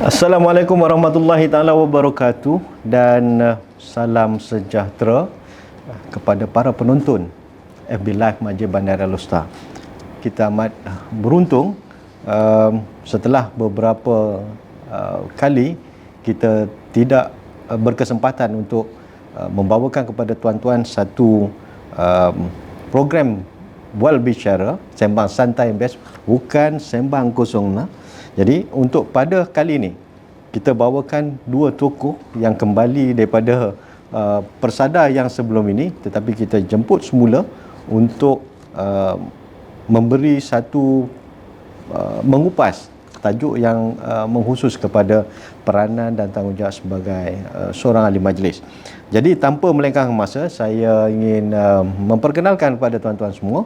Assalamualaikum warahmatullahi taala wabarakatuh dan salam sejahtera kepada para penonton FB Live Masjid Bandar Al-Ustaz. Kita amat beruntung setelah beberapa kali kita tidak berkesempatan untuk membawakan kepada tuan-tuan satu program Wal Bicara, sembang santai best, bukan sembang kosong. Jadi untuk pada kali ini kita bawakan dua tokoh yang kembali daripada persada yang sebelum ini, tetapi kita jemput semula untuk memberi satu mengupas tajuk yang mengkhusus kepada peranan dan tanggungjawab sebagai seorang ahli majlis. Jadi tanpa melengahkan masa, saya ingin memperkenalkan kepada tuan-tuan semua,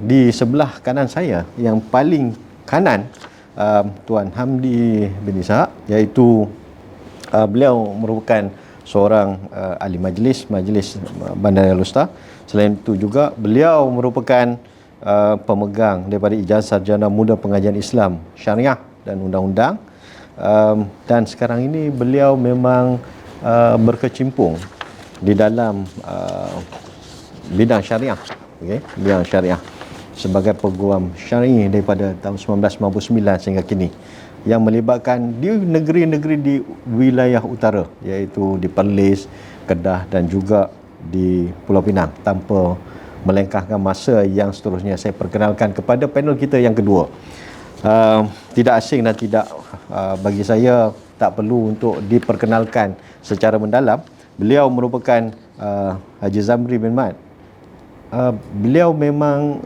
di sebelah kanan saya yang paling kanan, Tuan Hamdi bin Ishaq, iaitu beliau merupakan seorang ahli majlis Bandar Al-Ustaz. Selain itu juga beliau merupakan pemegang daripada ijazah sarjana muda pengajian Islam, syariah dan undang-undang, dan sekarang ini beliau memang berkecimpung di dalam bidang syariah, bidang syariah sebagai peguam syar'i daripada tahun 1999 sehingga kini, yang melibatkan di negeri-negeri di wilayah utara, iaitu di Perlis, Kedah dan juga di Pulau Pinang. Tanpa melengkahkan masa, yang seterusnya saya perkenalkan kepada panel kita yang kedua. Tidak asing dan tidak bagi saya tak perlu untuk diperkenalkan secara mendalam. Beliau merupakan Haji Zamri bin Mat. Beliau memang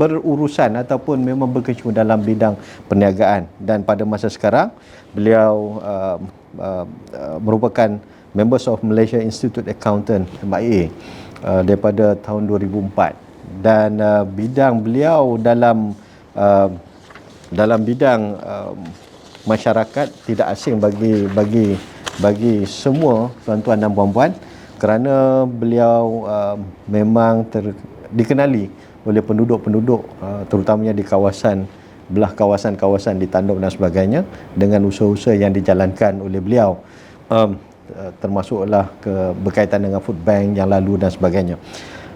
berurusan ataupun memang berkecimpung dalam bidang perniagaan, dan pada masa sekarang beliau merupakan Members of Malaysia Institute Accountant MIA daripada tahun 2004, dan bidang beliau dalam bidang masyarakat tidak asing bagi semua tuan-tuan dan puan-puan, kerana beliau memang dikenali oleh penduduk-penduduk, terutamanya di belah kawasan-kawasan di Tanduk dan sebagainya, dengan usaha-usaha yang dijalankan oleh beliau, termasuklah berkaitan dengan food bank yang lalu dan sebagainya.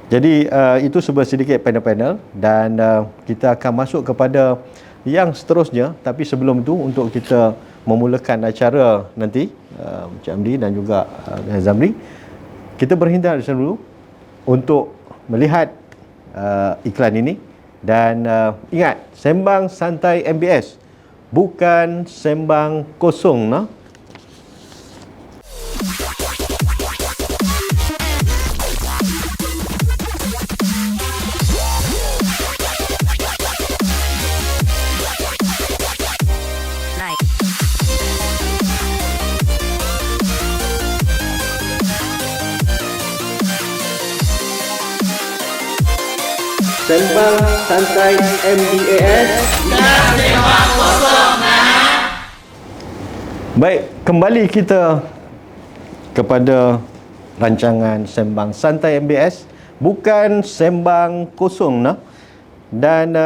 Jadi itu sedikit panel-panel, dan kita akan masuk kepada yang seterusnya. Tapi sebelum itu, untuk kita memulakan acara nanti, Encik Amdi dan juga Zamri, kita berhindar dulu untuk melihat iklan ini. Dan ingat, sembang santai MBS, bukan sembang kosong. Sembang santai MBAS, bukan sembang kosong. Baik, kembali kita kepada rancangan sembang santai MBS, bukan sembang kosong. Dan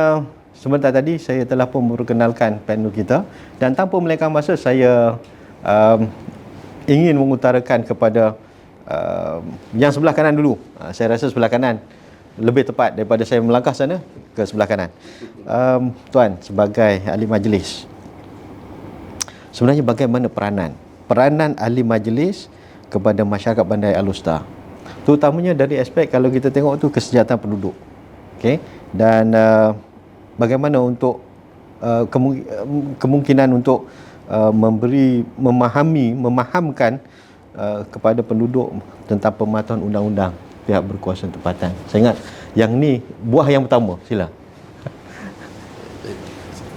sebentar tadi saya telah pun memperkenalkan panel kita, dan tanpa melengahkan masa, saya ingin mengutarakan kepada yang sebelah kanan dulu. Saya rasa sebelah kanan lebih tepat daripada saya melangkah sana ke sebelah kanan. Tuan, sebagai ahli majlis, sebenarnya bagaimana peranan ahli majlis kepada masyarakat Bandar Al-Ustaz, terutamanya dari aspek, kalau kita tengok tu, kesejahteraan penduduk, dan bagaimana untuk kemungkinan untuk memahamkan kepada penduduk tentang pematuhan undang-undang pihak berkuasa tempatan. Saya ingat yang ni buah yang pertama. Sila.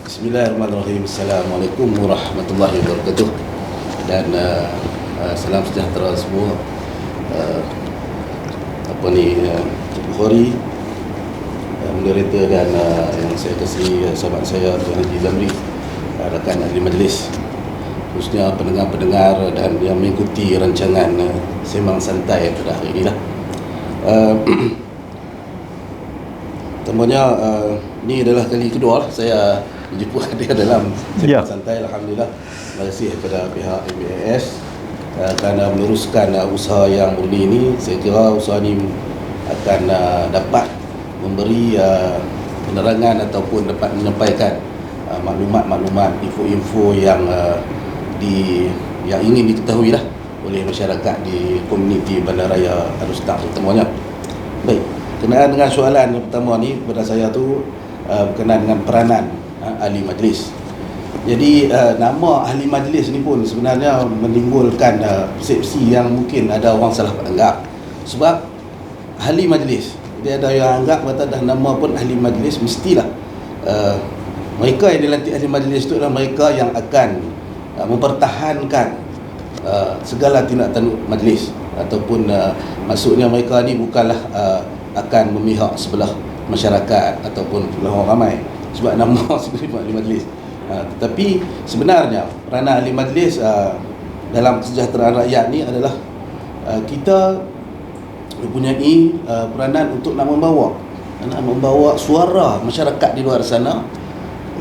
Bismillahirrahmanirrahim. Assalamualaikum warahmatullahi wabarakatuh. Dan salam sejahtera semua. Cik Bukhari, moderator, dan yang saya kasih sahabat saya Tuan Haji Zamri, rakan ahli majlis, khususnya pendengar-pendengar dan yang mengikuti rancangan sembang santai pada hari ini. Temuannya ini adalah kali kedua saya menjemput hadir dalam Ya. sesi santai. Alhamdulillah, terima kasih kepada pihak MBAS kerana meneruskan usaha yang murni ini. Saya kira usaha ini akan dapat memberi penerangan ataupun dapat menyampaikan maklumat-maklumat, info-info yang yang ingin diketahui lah oleh masyarakat di komuniti Bandaraya Al-Ustaz terutamanya. Baik, kenaan dengan soalan yang pertama ni kepada saya tu berkenaan dengan peranan ahli majlis. Jadi nama ahli majlis ni pun sebenarnya menimbulkan persepsi yang mungkin ada orang salah anggap. Sebab ahli majlis, dia ada yang anggap kata dah nama pun ahli majlis mestilah mereka yang dilantik ahli majlis itu adalah mereka yang akan mempertahankan segala tindak tanduk majlis, ataupun maksudnya mereka ni bukanlah akan memihak sebelah masyarakat ataupun orang ramai sebab nama sebenarnya ahli majlis. Tetapi sebenarnya peranan ahli majlis dalam kesejahteraan rakyat ni adalah kita mempunyai peranan untuk nak membawa suara masyarakat di luar sana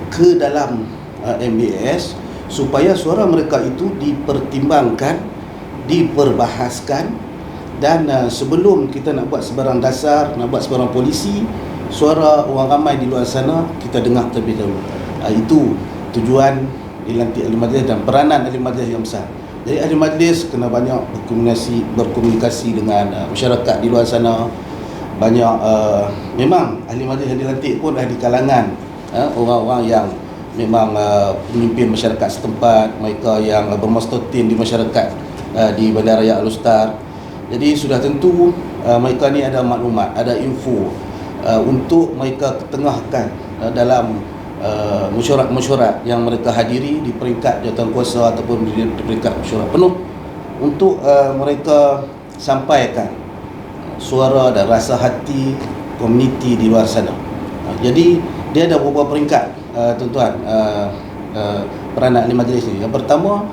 ke dalam MBAS supaya suara mereka itu dipertimbangkan, diperbahaskan, dan sebelum kita nak buat sebarang dasar, nak buat sebarang polisi, suara orang ramai di luar sana kita dengar terlebih dahulu. Itu tujuan dilantik ahli majlis dan peranan ahli majlis yang besar. Jadi ahli majlis kena banyak berkomunikasi dengan masyarakat di luar sana. Banyak memang ahli majlis yang dilantik pun ada di kalangan orang-orang yang memang pemimpin masyarakat setempat, mereka yang bermastotin di masyarakat di Bandaraya Al-Ustaz. Jadi sudah tentu mereka ni ada maklumat, ada info untuk mereka ketengahkan dalam mesyuarat-mesyuarat yang mereka hadiri di peringkat jawatankuasa ataupun di peringkat mesyuarat penuh, untuk mereka sampaikan suara dan rasa hati komuniti di luar sana. Jadi dia ada beberapa peringkat, tuan-tuan, peranan ahli majlis ni. Yang pertama,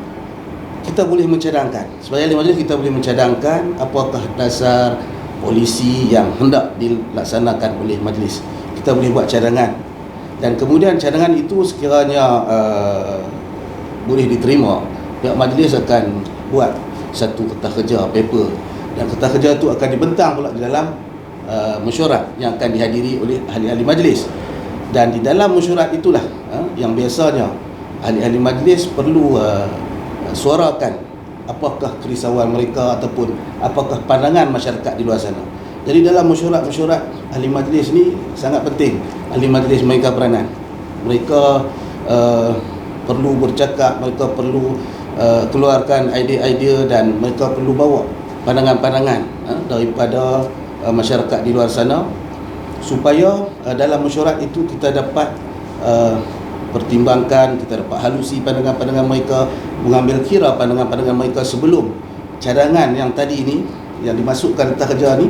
kita boleh mencadangkan, sebagai ahli majlis kita boleh mencadangkan apakah dasar polisi yang hendak dilaksanakan oleh majlis. Kita boleh buat cadangan, dan kemudian cadangan itu sekiranya boleh diterima, pihak majlis akan buat satu kertas kerja, paper, dan kertas kerja itu akan dibentang pula di dalam mesyuarat yang akan dihadiri oleh ahli-ahli majlis. Dan di dalam mesyuarat itulah yang biasanya ahli-ahli majlis perlu suarakan apakah kerisauan mereka ataupun apakah pandangan masyarakat di luar sana. Jadi dalam mesyuarat-mesyuarat ahli majlis ni sangat penting ahli majlis mainkan peranan. Mereka perlu bercakap, mereka perlu keluarkan idea-idea, dan mereka perlu bawa pandangan-pandangan daripada masyarakat di luar sana, supaya dalam mesyuarat itu kita dapat pertimbangkan, kita dapat halusi pandangan-pandangan mereka, mengambil kira pandangan-pandangan mereka sebelum cadangan yang tadi ini yang dimasukkan kertas kerja ni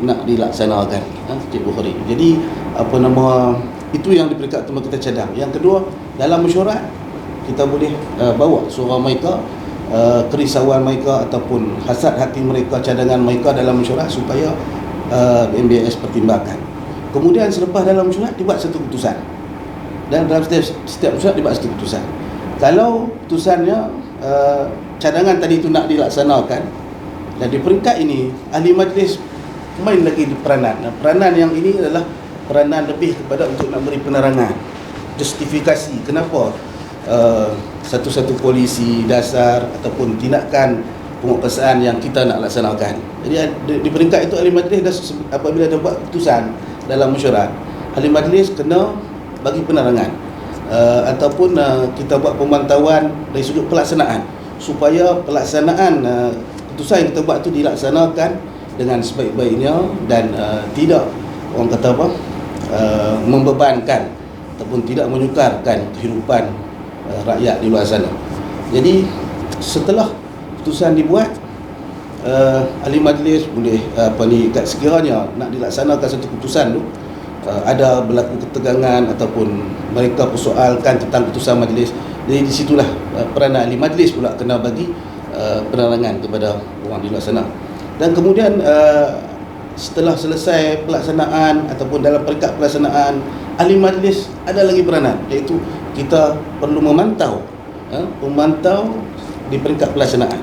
nak dilaksanakan, Cikgu Khori. Jadi itu yang di peringkat pertama kita cadang. Yang kedua, dalam mesyuarat kita boleh bawa suara mereka, kerisauan mereka ataupun hasad hati mereka, cadangan mereka dalam mesyuarat supaya MBAS pertimbangkan. Kemudian selepas dalam mesyuarat dibuat satu keputusan, dan dalam setiap mesyuarat dibuat satu keputusan. Kalau keputusannya cadangan tadi itu nak dilaksanakan, dan di peringkat ini ahli majlis main lagi di peranan. Peranan yang ini adalah peranan lebih kepada untuk nak beri penerangan, justifikasi kenapa satu-satu polisi dasar ataupun tindakan penguasaan yang kita nak laksanakan. Jadi di peringkat itu ahli majlis apabila dia buat keputusan dalam mesyuarat, ahli majlis kena bagi penerangan ataupun kita buat pemantauan dari sudut pelaksanaan, supaya pelaksanaan keputusan yang kita buat itu dilaksanakan dengan sebaik-baiknya dan tidak orang kata membebankan ataupun tidak menyukarkan kehidupan rakyat di luar sana. Jadi setelah keputusan dibuat, ahli majlis boleh sekiranya nak dilaksanakan satu keputusan tu ada berlaku ketegangan ataupun mereka persoalkan tentang keputusan majlis, jadi di situlah peranan ahli majlis pula kena bagi penerangan kepada orang di luar sana. Dan kemudian setelah selesai pelaksanaan ataupun dalam peringkat pelaksanaan, ahli majlis ada lagi peranan, iaitu kita perlu memantau di peringkat pelaksanaan.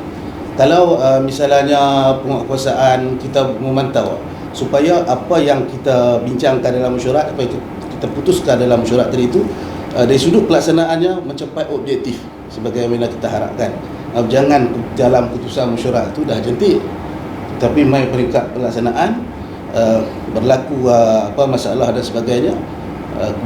Kalau misalnya penguatkuasaan, kita memantau supaya apa yang kita bincangkan dalam mesyuarat, apa yang kita putuskan dalam mesyuarat tadi itu dari sudut pelaksanaannya mencapai objektif sebagaimana kita harapkan. Jangan dalam keputusan mesyuarat itu dah cantik, tapi mai peringkat pelaksanaan berlaku masalah dan sebagainya,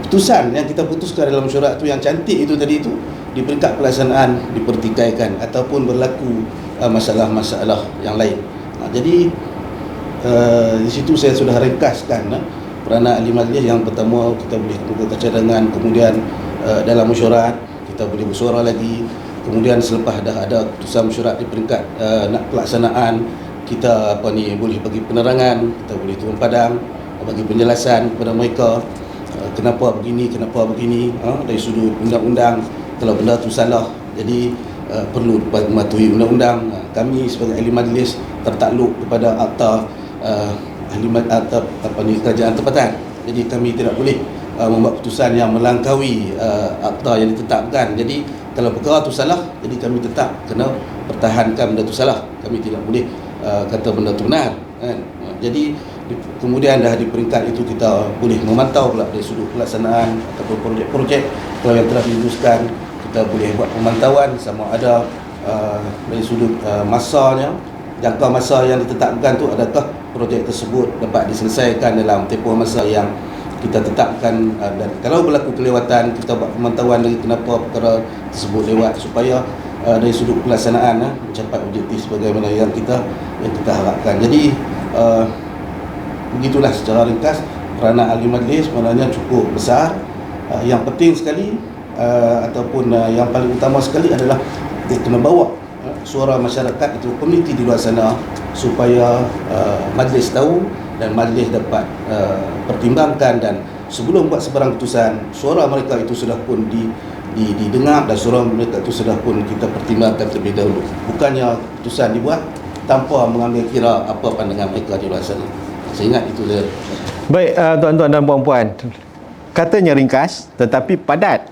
keputusan yang kita putuskan dalam mesyuarat itu yang cantik itu tadi itu di peringkat pelaksanaan dipertikaikan ataupun berlaku masalah-masalah yang lain. Jadi di situ saya sudah ringkaskan peranan ahli majlis. Yang pertama, kita boleh buka cadangan, kemudian dalam mesyuarat kita boleh bersuara lagi, kemudian selepas dah ada keputusan mesyuarat di peringkat nak pelaksanaan, kita boleh bagi penerangan, kita boleh turun padang bagi penjelasan kepada mereka kenapa begini dari sudut undang-undang. Kalau benda tu salah, jadi perlu mematuhi undang-undang. Kami sebagai ahli majlis tertakluk kepada akta kerajaan tempatan. Jadi kami tidak boleh membuat keputusan yang melangkaui akta yang ditetapkan. Jadi kalau perkara tu salah, jadi kami tetap kena pertahankan benda tu salah. Kami tidak boleh kata benda tu benar, kan? Jadi kemudian dah di peringkat itu kita boleh memantau pula dari sudut pelaksanaan ataupun projek-projek kalau yang telah diluluskan, kita boleh buat pemantauan sama ada dari sudut masanya, jangka masa yang ditetapkan tu, adakah projek tersebut dapat diselesaikan dalam tempoh masa yang kita tetapkan, dan kalau berlaku kelewatan, kita buat pemantauan lagi kenapa perkara tersebut lewat supaya dari sudut pelaksanaan mencapai objektif sebagaimana yang kita harapkan. Jadi begitulah secara ringkas peranan ahli majlis sebenarnya cukup besar. Yang penting sekali ataupun yang paling utama sekali adalah dia kena bawa suara masyarakat itu, komuniti di luar sana, supaya majlis tahu dan majlis dapat pertimbangkan, dan sebelum buat sebarang keputusan, suara mereka itu sudah pun didengar dan suara mereka itu sudah pun kita pertimbangkan terlebih dahulu. Bukannya keputusan dibuat tanpa mengambil kira apa pandangan mereka di luar sana. Saya ingat itu dia. Baik, tuan-tuan dan puan-puan, katanya ringkas tetapi padat.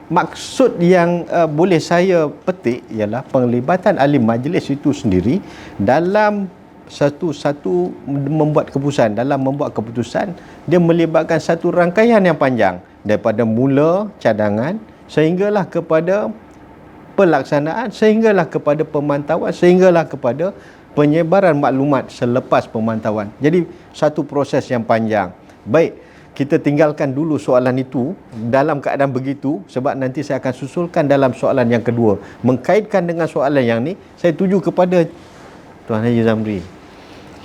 Maksud yang boleh saya petik ialah penglibatan ahli majlis itu sendiri dalam satu membuat keputusan. Dalam membuat keputusan, dia melibatkan satu rangkaian yang panjang daripada mula cadangan sehinggalah kepada pelaksanaan, sehinggalah kepada pemantauan, sehinggalah kepada penyebaran maklumat selepas pemantauan. Jadi satu proses yang panjang. Baik, kita tinggalkan dulu soalan itu dalam keadaan begitu, sebab nanti saya akan susulkan dalam soalan yang kedua. Mengkaitkan dengan soalan yang ni, saya tuju kepada Tuan Haji Zamri.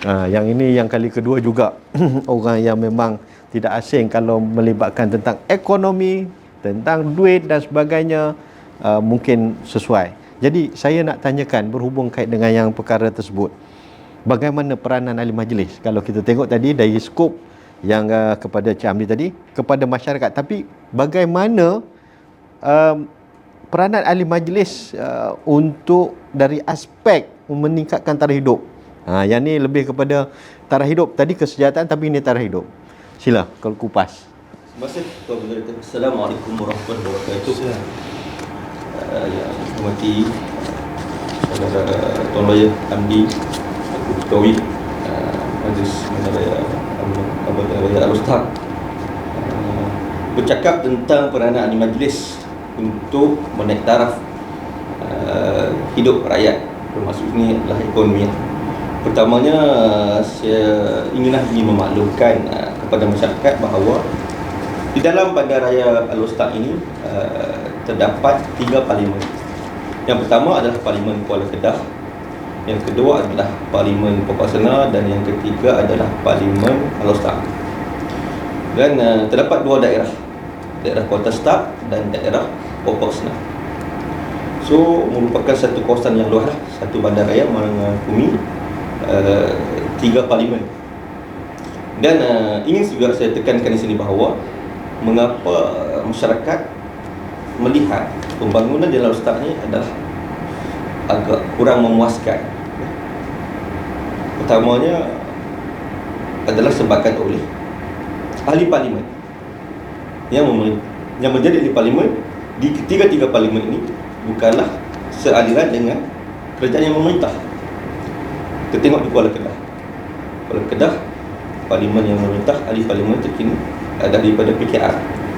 Yang ini yang kali kedua juga orang yang memang tidak asing kalau melibatkan tentang ekonomi, tentang duit dan sebagainya, mungkin sesuai. Jadi saya nak tanyakan berhubung kait dengan yang perkara tersebut, bagaimana peranan ahli majlis? Kalau kita tengok tadi dari skop yang kepada Cik Amri tadi, kepada masyarakat, tapi bagaimana peranan ahli majlis untuk dari aspek meningkatkan taraf hidup? Yang ni lebih kepada taraf hidup, tadi kesejahteraan, tapi ini taraf hidup. Sila kalau kupas. Terima kasih Tuan Moderator. Assalamualaikum warahmatullahi wabarakatuh. Yang hormati saudara Tuan Raya Hamdi, Aku Ketua Majlis Abang Raya Al-Ustaz, bercakap tentang peranan ahli majlis untuk menaik taraf hidup rakyat, termasuk ini adalah ekonomi. Pertamanya, saya ingin memaklumkan kepada masyarakat bahawa di dalam Bandaraya Al-Ustaz ini terdapat 3 parlimen. Yang pertama adalah Parlimen Kuala Kedah, yang kedua adalah Parlimen Pokok Sena, dan yang ketiga adalah Parlimen Al-Ustaz. Dan terdapat 2 daerah, daerah Kuala Staf dan daerah Pokok Sena. So merupakan satu kawasan yang luas, satu bandaraya merangkumi 3 parlimen. Dan ingin juga saya tekankan di sini bahawa mengapa masyarakat melihat pembangunan di Al-Ustaz ni adalah agak kurang memuaskan. Pertamanya, adalah sebabkan oleh ahli parlimen yang menjadi ahli parlimen di ketiga-tiga parlimen ini bukanlah sealiran dengan kerajaan yang memerintah. Kita tengok di Kuala Kedah. Kuala Kedah, parlimen yang memerintah, ahli parlimen terkini adalah daripada PKR.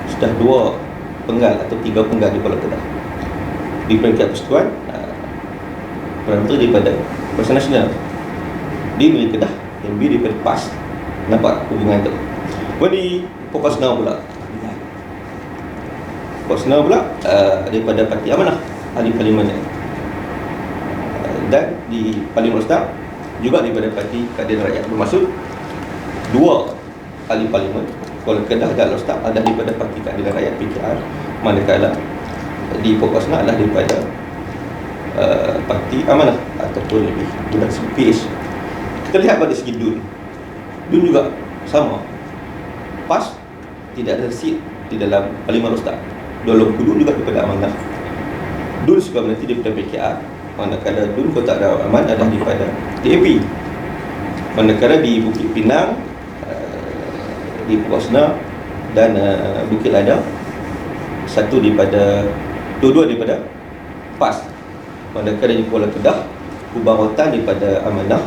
Sudah 2 penggal atau 3 penggal di Kuala Kedah. Di peringkat persekutuan, Perdana Menteri daripada Perikatan Nasional. Di Negeri Kedah, MB daripada PAS. Nampak hubungan tu. Di Pokosnau pula, daripada Parti Amanah, ahli parlimennya. Dan di Parlimen Ustaz juga daripada Parti Keadilan Rakyat. Bermaksud 2 ahli parlimen Kuala Kedah dan Ustaz ada daripada Parti Keadilan Rakyat PKR, manakala di Pokosnau adalah daripada Parti Amanah ataupun lebih bukan PH. Kita lihat pada segi DUN juga sama. PAS tidak ada seat di dalam Parlimen Ustaz. Dolong Kudu juga daripada Amanah. DUN sebenarnya daripada PKR, manakala DUN Kota Darul Aman adalah daripada DAP. Manakala di Bukit Pinang, di Pokosnau dan Bukit Ladang, dua-dua daripada PAS. Manakala di Kuala Kedah, Kubang Rotan daripada Amanah,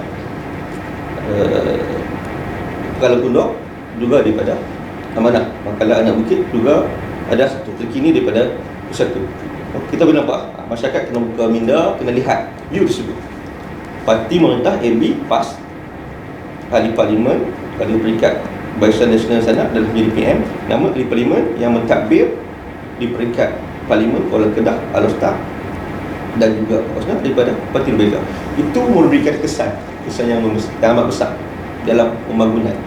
Kuala Kundok juga daripada Amanah. Manakala Anak Bukit juga ada satu terkini daripada Bersatu. Kita boleh nampak masyarakat kena buka minda, kena lihat view tersebut. Parti memerintah MB, PAS, ahli parlimen, ahli peringkat Barisan Nasional sana adalah menjadi PM. Nama ahli parlimen yang mentadbir di peringkat parlimen Kuala Kedah, Al-Ustaz dan juga Pokosnau daripada parti berbeza. Itu memberikan kesan yang amat besar dalam pembangunan.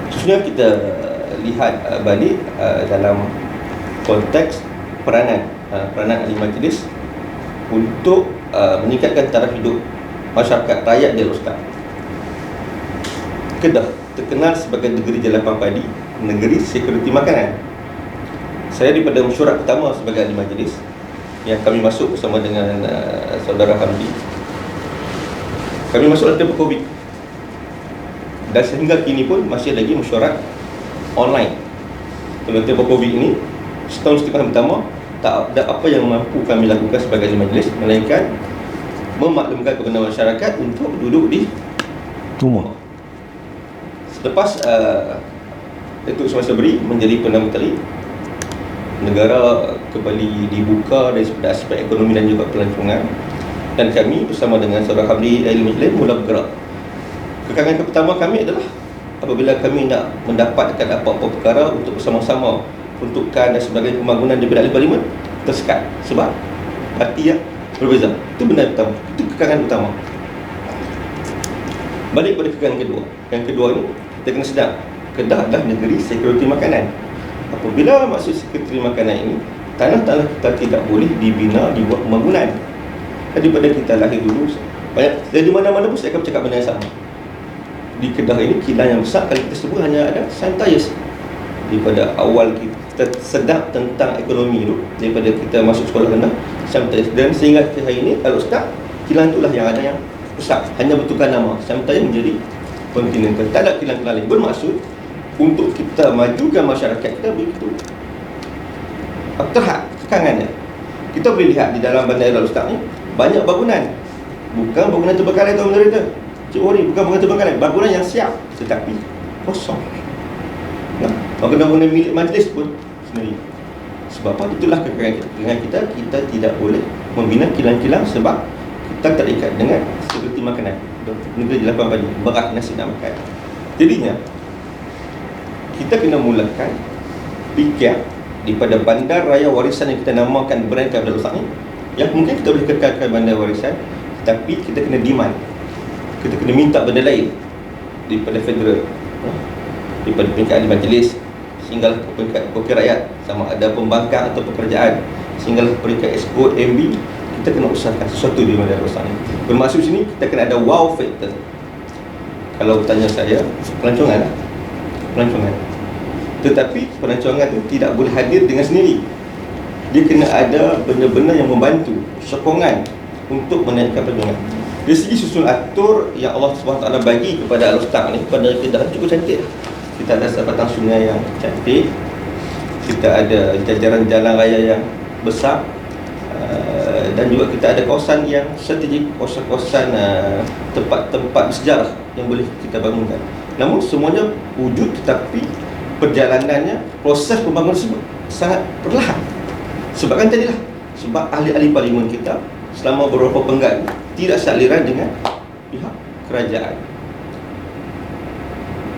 Khususnya kita lihat balik dalam konteks peranan ahli majlis untuk meningkatkan taraf hidup masyarakat rakyat di Al-Ustaz. Kedah terkenal sebagai negeri jalapan padi, negeri sekuriti makanan. Saya daripada mesyuarat pertama sebagai ahli majlis yang kami masuk bersama dengan saudara Hamdi. Kami masuk dalam tempoh COVID, dan sehingga kini pun masih lagi mesyuarat online. Dalam tempoh COVID ini, setahun setengah pertama, tak ada apa yang mampu kami lakukan sebagai ahli majlis melainkan memaklumkan kepada masyarakat untuk duduk di rumah. Selepas Datuk Seri Sabri menjadi Perdana Menteri, negara kembali dibuka dari aspek ekonomi dan juga pelancongan, dan kami bersama dengan saudara Hamdi dari majlis mula bergerak. Kekangan pertama kami adalah apabila kami nak mendapatkan apa-apa perkara untuk bersama-sama peruntukan dan sebagainya pembangunan daripada ahli parlimen, tersekat sebab parti yang berbeza. Itu benda pertama, itu kekangan utama. Balik pada kekangan kedua. Yang kedua ni kita kena sedar, Kedah adalah negeri sekuriti makanan. Apabila maksud sekuriti makanan ini, tanah-tanah kita tidak boleh dibina, dibuat pembangunan. Daripada kita lahir dulu, banyak dari mana-mana pun saya akan bercakap benda yang sama. Di Kedah ini kilang yang besar, kalau kita sebut hanya ada Santayus. Daripada awal kita sedap tentang ekonomi itu, daripada kita masuk sekolah rendah Santayus, dan sehingga ke hari ini Al-Ustaz, kilang itulah yang ada yang besar, hanya bertukar nama. Santayus menjadi Continental, tak ada kilang-kilang lain. Bermaksud untuk kita majukan masyarakat kita begitu terhad kekangannya. Kita boleh lihat di dalam bandar Al-Ustaz ni banyak bangunan, bukan bangunan terbengkalai atau menderita. Cik Wari, bukan bangunan terbengkalai, bangunan yang siap tetapi kosong. Nah, bangunan milik majlis pun sendiri. Sebab apa? Itulah kekangan kita. Kita tidak boleh membina kilang-kilang sebab kita terikat dengan seperti makanan. Negeri jalapan padi, beras, nasi nak makan. Jadinya kita kena mulakan fikir daripada bandar raya warisan yang kita namakan brand Abdul Razak ni, yang mungkin kita boleh kekalkan bandar warisan, tapi kita kena demand, kita kena minta benda lain daripada federal, daripada peringkat ahli majlis sehinggalah ke peringkat wakil rakyat, sama ada pembangkang atau pekerjaan, sehinggalah peringkat eksport MB. Kita kena usahakan sesuatu di bandar Razak ni. Bermaksud sini kita kena ada wow factor. Kalau tanya saya, pelancongan. Tetapi pelancongan itu tidak boleh hadir dengan sendiri. Dia kena ada benda-benda yang membantu, sokongan untuk menaikkan pelancongan. Dari segi susun atur yang Allah SWT bagi kepada Al-Ustaz ni, pada Kedah cukup cantik. Kita ada sebatang sungai yang cantik, kita ada jajaran jalan raya yang besar, dan juga kita ada kawasan yang strategik, kawasan-kawasan tempat-tempat bersejarah yang boleh kita bangunkan. Namun semuanya wujud, tetapi perjalanannya, proses pembangunan tersebut sangat perlahan. Sebabkan tadilah, sebab ahli-ahli parlimen kita selama beberapa penggat tidak sealiran dengan pihak kerajaan.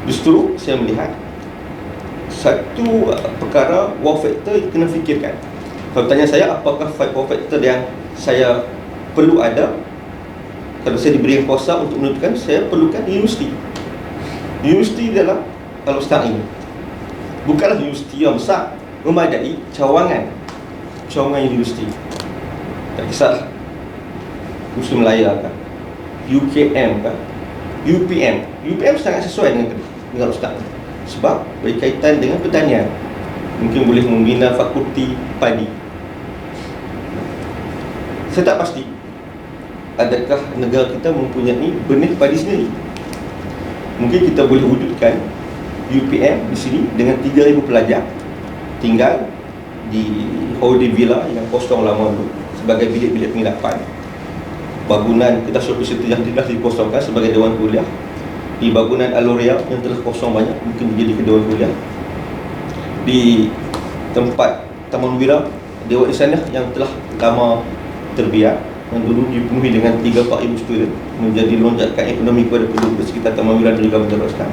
Justru saya melihat satu perkara wow factor yang kena fikirkan. Kalau tanya saya apakah wow factor yang saya perlu ada, kalau saya diberi kuasa untuk menentukan, saya perlukan universiti. Universiti dalam Al-Ustaz ini bukanlah universiti yang besar, memadai cawangan universiti. Tak kisahlah Muslim Melaya kan, UKM kan, UPM sangat sesuai dengan Ustaz, sebab berkaitan dengan pertanian. Mungkin boleh membina fakulti padi. Saya tak pasti adakah negara kita mempunyai benih padi sendiri. Mungkin kita boleh wujudkan UPM di sini dengan 3,000 pelajar tinggal di Holiday Villa yang kosong lama dulu sebagai bilik-bilik penginapan. Bangunan kita surface itu yang tidak dikosongkan sebagai dewan kuliah. Di bangunan Al-L'Oreal yang telah kosong banyak, mungkin menjadi dewan kuliah. Di tempat Taman Wira, Dewan Insanah yang telah lama terbiar, yang dulu dipenuhi dengan 3-4 ribu student, menjadi lonjakan ekonomi kepada penduduk di sekitar Taman Wira dan juga meneruskan.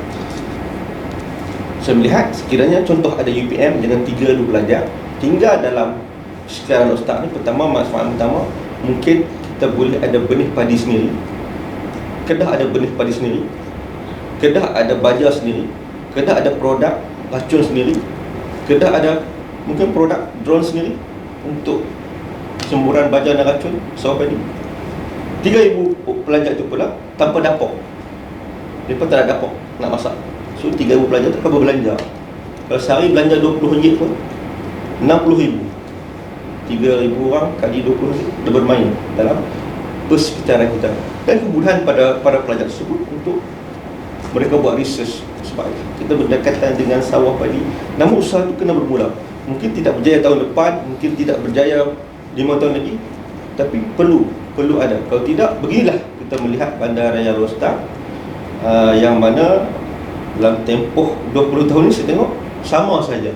Saya melihat sekiranya contoh ada UPM dengan 3,000 pelajar tinggal dalam sekitaran Ustaz ni, pertama, manfaat pertama, mungkin kita boleh ada benih padi sendiri. Kedah ada benih padi sendiri, Kedah ada baja sendiri, Kedah ada produk racun sendiri, Kedah ada mungkin produk drone sendiri untuk semburan baja dan racun sawah padi. 3,000 pelajar itu pula tanpa dapur. Mereka tak ada dapur nak masak. So 3,000 pelajar tu akan berbelanja. Kalau sehari belanja RM20 pun 60,000. 3,000 orang kali 20 dia bermain dalam persekitaran kita. Dan kemudahan pada para pelajar tersebut untuk mereka buat research, sebab kita berdekatan dengan sawah padi. Namun usaha itu kena bermula. Mungkin tidak berjaya tahun depan, mungkin tidak berjaya 5 tahun lagi, tapi perlu ada. Kalau tidak, beginilah kita melihat Bandaraya Al-Ustaz, yang mana dalam tempoh 20 tahun ini saya tengok sama saja.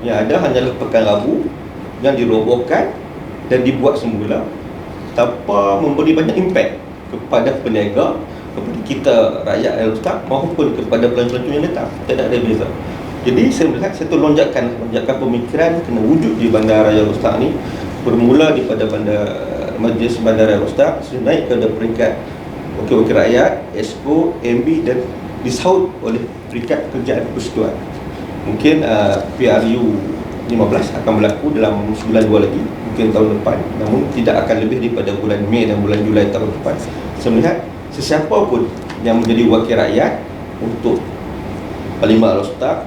Yang ada hanyalah Pekan Rabu yang dirobohkan dan dibuat semula tanpa memberi banyak impak kepada peniaga, kepada kita rakyat Al-Ustaz maupun kepada pelancong-pelancong yang datang. Tidak ada beza. Jadi saya melihat satu lonjakan pemikiran kena wujud di Bandaraya Al-Ustaz ni, bermula daripada Majlis Bandaraya Al-Ustaz, naik ke peringkat Wakil-Wakil Rakyat, Exco, MB dan disahut oleh Peringkat Kerjaan Persekutuan. Mungkin PRU 15 akan berlaku dalam sebulan 2 lagi, mungkin tahun depan, namun tidak akan lebih daripada bulan Mei dan bulan Julai tahun depan. Saya melihat sesiapa pun yang menjadi wakil rakyat untuk Parlimen Al-Ustaz,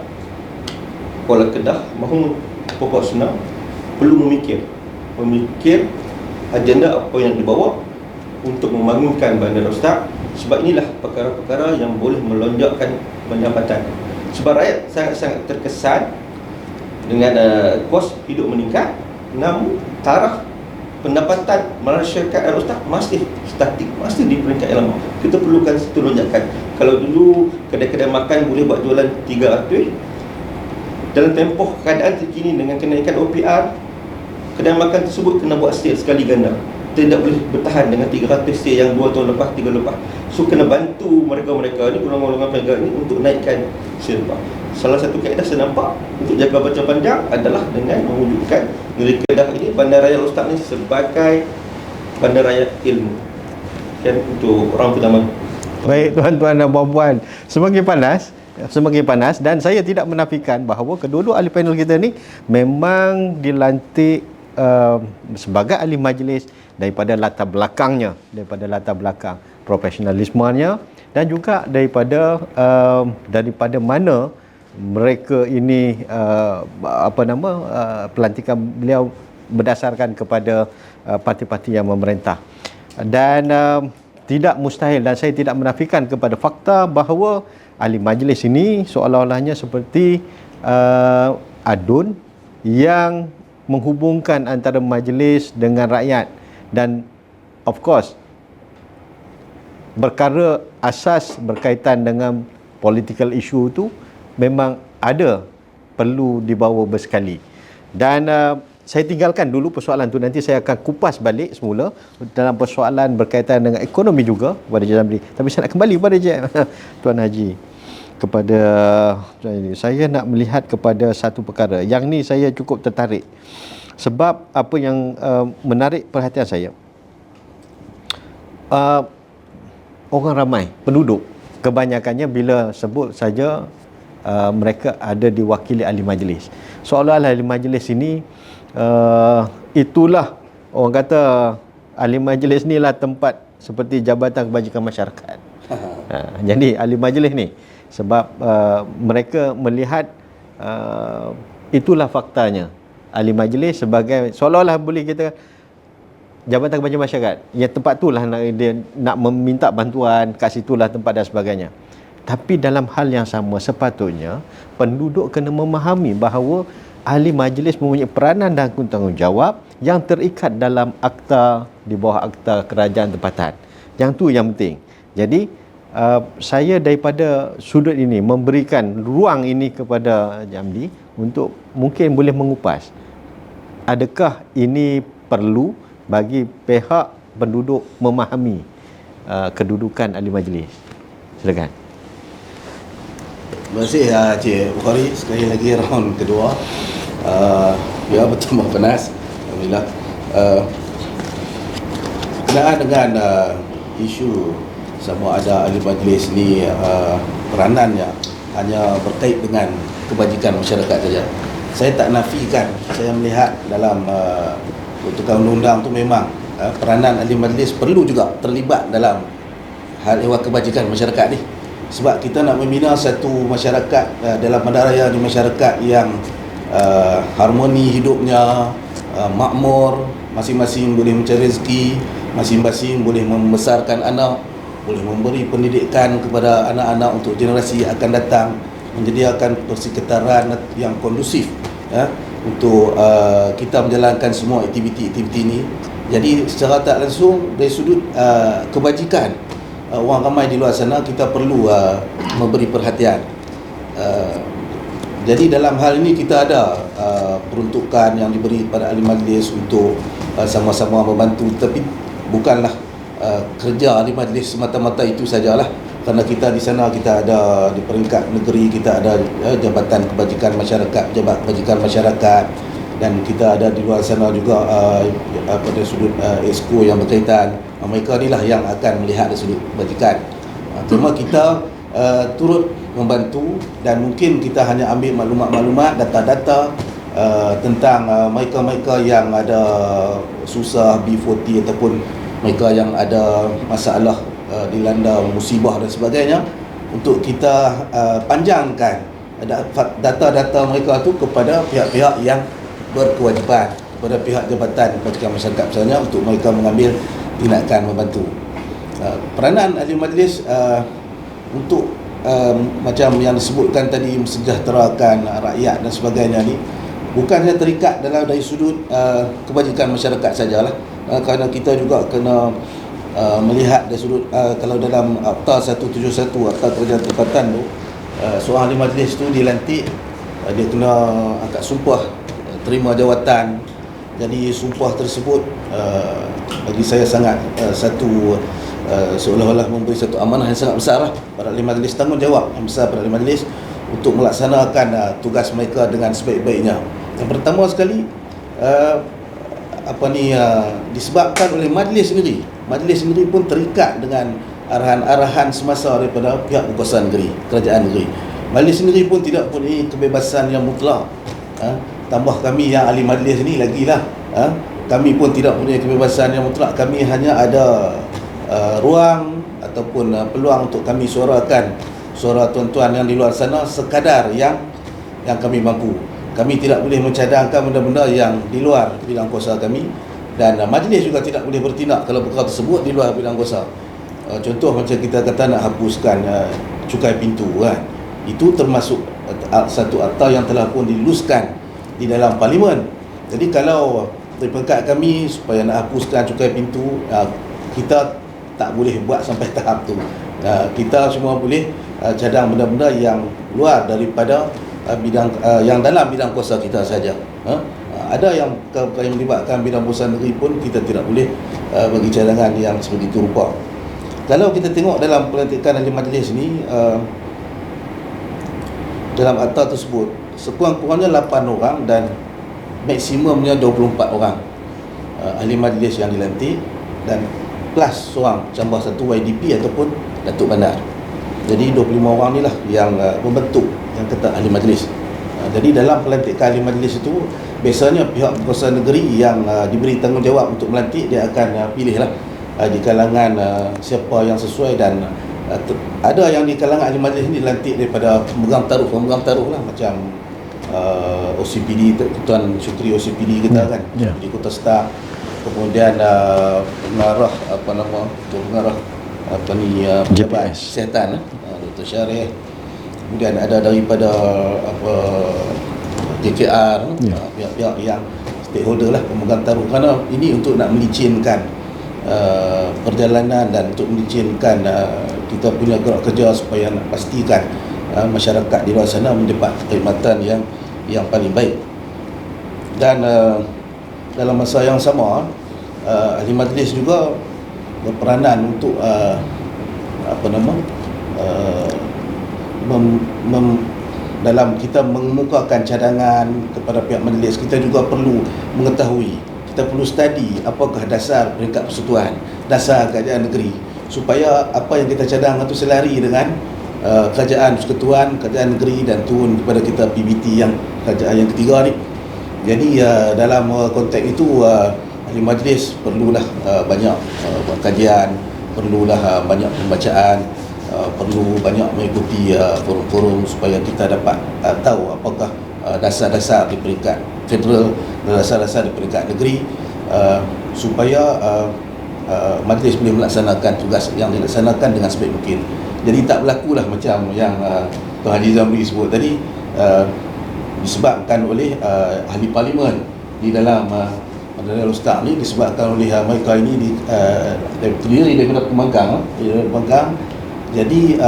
Kuala Kedah maupun Pokok Senang perlu memikir agenda apa yang dibawa untuk membangunkan Bandar Al-Ustaz, sebab inilah perkara-perkara yang boleh melonjakkan pendapatan. Sebab rakyat sangat-sangat terkesan dengan kos hidup meningkat, namun taraf pendapatan masyarakat Al-Ustaz masih statik, masih di peringkat yang lama. Kita perlukan satu lonjakan. Kalau dulu kedai-kedai makan boleh buat jualan 300, dalam tempoh keadaan terkini dengan kenaikan OPR, kedai makan tersebut kena buat sale sekali ganda. Tidak boleh bertahan dengan 300 sale yang 2 tahun lepas, 3 lepas. So kena bantu mereka-mereka ni, golongan-golongan peniaga ni untuk naikkan sale lepas. Salah satu kaedah saya nampak untuk jaga baca panjang adalah dengan mewujudkan negeri Kedah ini, Bandaraya Al-Ustaz ni sebagai bandaraya ilmu. Dan untuk orang pertama. Baik tuan-tuan dan puan-puan, semakin panas dan saya tidak menafikan bahawa kedua-dua ahli panel kita ni memang dilantik sebagai ahli majlis daripada latar belakang profesionalismenya dan juga daripada mana mereka ini pelantikan beliau berdasarkan kepada parti-parti yang memerintah. Dan tidak mustahil dan saya tidak menafikan kepada fakta bahawa ahli majlis ini seolah-olahnya seperti adun yang menghubungkan antara majlis dengan rakyat, dan of course perkara asas berkaitan dengan political issue tu memang ada perlu dibawa bersekali. Dan saya tinggalkan dulu persoalan tu, nanti saya akan kupas balik semula dalam persoalan berkaitan dengan ekonomi juga kepada Encik Zamri. Tapi saya nak kembali kepada Encik Tuan Haji, kepada saya nak melihat kepada satu perkara yang ni saya cukup tertarik, sebab apa yang menarik perhatian saya, orang ramai, penduduk kebanyakannya bila sebut saja mereka ada diwakili ahli majlis, seolah-olah ahli majlis ini itulah orang kata ahli majlis ni lah tempat seperti Jabatan Kebajikan Masyarakat. Jadi ahli majlis ni sebab mereka melihat itulah faktanya, ahli majlis sebagai seolah-olah boleh kita Jabatan Kebajikan Masyarakat, yang tempat tu lah dia nak meminta bantuan, kat situlah tempat dan sebagainya. Tapi dalam hal yang sama sepatutnya penduduk kena memahami bahawa ahli majlis mempunyai peranan dan tanggungjawab yang terikat dalam akta, di bawah akta kerajaan tempatan. Yang tu yang penting. Jadi saya daripada sudut ini memberikan ruang ini kepada Jamdi untuk mungkin boleh mengupas adakah ini perlu bagi pihak penduduk memahami kedudukan ahli majlis. Silakan. Terima kasih Cik Bukhari. Sekali lagi round kedua. Ya, bertambah panas. Alhamdulillah. Berkenaan dengan isu sama ada ahli majlis ni peranannya hanya berkait dengan kebajikan masyarakat saja. Saya tak nafikan, saya melihat dalam peruntukan undang-undang tu memang peranan ahli majlis perlu juga terlibat dalam hal ehwal kebajikan masyarakat ni. Sebab kita nak membina satu masyarakat dalam bandaraya di masyarakat yang harmoni hidupnya, makmur, masing-masing boleh mencari rezeki, masing-masing boleh membesarkan anak, boleh memberi pendidikan kepada anak-anak untuk generasi akan datang, menyediakan persekitaran yang kondusif untuk kita menjalankan semua aktiviti-aktiviti ini. Jadi secara tak langsung dari sudut kebajikan orang ramai di luar sana, kita perlu memberi perhatian. Jadi dalam hal ini kita ada peruntukan yang diberi pada ahli majlis untuk sama-sama membantu, tapi bukanlah kerja ahli majlis semata-mata itu sajalah. Kerana kita di sana, kita ada di peringkat negeri, kita ada Jabatan Kebajikan Masyarakat, Pejabat Kebajikan Masyarakat, dan kita ada di luar sana juga pada sudut exco yang berkaitan. Mereka inilah yang akan melihat dari sudut kebajikan. Cuma kita turut membantu, dan mungkin kita hanya ambil maklumat-maklumat, data-data tentang mereka-mereka yang ada susah B40 ataupun mereka yang ada masalah dilanda musibah dan sebagainya, untuk kita panjangkan data-data mereka tu kepada pihak-pihak yang berkewajipan, kepada pihak Jabatan Kebajikan Masyarakat misalnya, untuk mereka mengambil tindakan membantu. Peranan ahli majlis untuk macam yang disebutkan tadi, mensejahterakan rakyat dan sebagainya ni, bukan hanya terikat dari sudut kebajikan masyarakat sajalah, kerana kita juga kena melihat dari sudut kalau dalam Akta 171, Akta Kerajaan Tempatan tu, seorang ahli majlis tu dilantik, dia kena angkat sumpah terima jawatan. Jadi sumpah tersebut bagi saya sangat seolah-olah memberi satu amanah yang sangat besar lah pada ahli majlis, tanggungjawab yang besar pada ahli majlis untuk melaksanakan tugas mereka dengan sebaik-baiknya. Yang pertama sekali, disebabkan oleh majlis sendiri. Majlis sendiri pun terikat dengan arahan-arahan semasa daripada pihak berkuasa negeri, kerajaan negeri. Majlis sendiri pun tidak mempunyai kebebasan yang mutlak. Tambah kami yang ahli majlis ni lagilah, kami pun tidak mempunyai kebebasan yang mutlak. Kami hanya ada ruang ataupun peluang untuk kami suarakan suara tuan-tuan yang di luar sana sekadar yang kami mampu. Kami tidak boleh mencadangkan benda-benda yang di luar bidang kuasa kami, dan majlis juga tidak boleh bertindak kalau perkara tersebut di luar bidang kuasa. contoh macam kita kata nak hapuskan cukai pintu kan, itu termasuk satu akta yang telah pun diluluskan di dalam parlimen. Jadi kalau dari pangkat kami supaya nak hapuskan cukai pintu, kita tak boleh buat sampai tahap tu. Kita semua boleh cadang benda-benda yang luar daripada bidang yang dalam bidang kuasa kita saja. Ada yang melibatkan bidang urusan negeri pun kita tidak boleh bagi cadangan yang sebegitu rupa. Kalau kita tengok dalam pelantikan ahli majlis ni, dalam akta tersebut sekurang-kurangnya 8 orang dan maksimumnya 24 orang ahli majlis yang dilantik, dan plus seorang tambah satu YDP ataupun Datuk Bandar. Jadi 25 orang ni lah yang membentuk yang kata ahli majlis. Jadi dalam pelantikan ahli majlis itu biasanya pihak berkuasa negeri yang diberi tanggungjawab untuk melantik, dia akan pilih lah di kalangan siapa yang sesuai, dan ada yang di kalangan ahli majlis ni dilantik daripada pemegang taruh lah, macam OCPD, Tuan Syukri OCPD kita kan, di Kota Star. Kemudian pengarah pejabat kesihatan Dr. Syarif. Kemudian ada daripada JKR, pihak-pihak yang stakeholder lah, pemegang taruh, kerana ini untuk nak melicinkan perjalanan dan untuk melicinkan kita punya gerak kerja supaya nak pastikan masyarakat di luar sana mendapat perkhidmatan yang paling baik. Dan dalam masa yang sama, ahli majlis juga berperanan untuk dalam kita mengemukakan cadangan kepada pihak majlis. Kita juga perlu mengetahui, kita perlu study apakah dasar peringkat persekutuan, dasar kerajaan negeri, supaya apa yang kita cadang itu selari dengan kerajaan persekutuan, kerajaan negeri, dan turun kepada kita PBT yang kerajaan yang ketiga ni. Jadi dalam konteks itu ahli majlis perlulah banyak buat kajian, perlulah banyak pembacaan, perlu banyak mengikuti forum-forum supaya kita dapat tahu apakah dasar-dasar di peringkat federal dan dasar-dasar di peringkat negeri, supaya majlis boleh melaksanakan tugas yang dilaksanakan dengan sebaik mungkin. Jadi tak berlakulah macam yang Tuan Haji Zamri sebut tadi, disebabkan oleh ahli parlimen di dalam Darul Ustaz ni, disebabkan oleh mereka ini terdiri daripada pembangkang. Jadi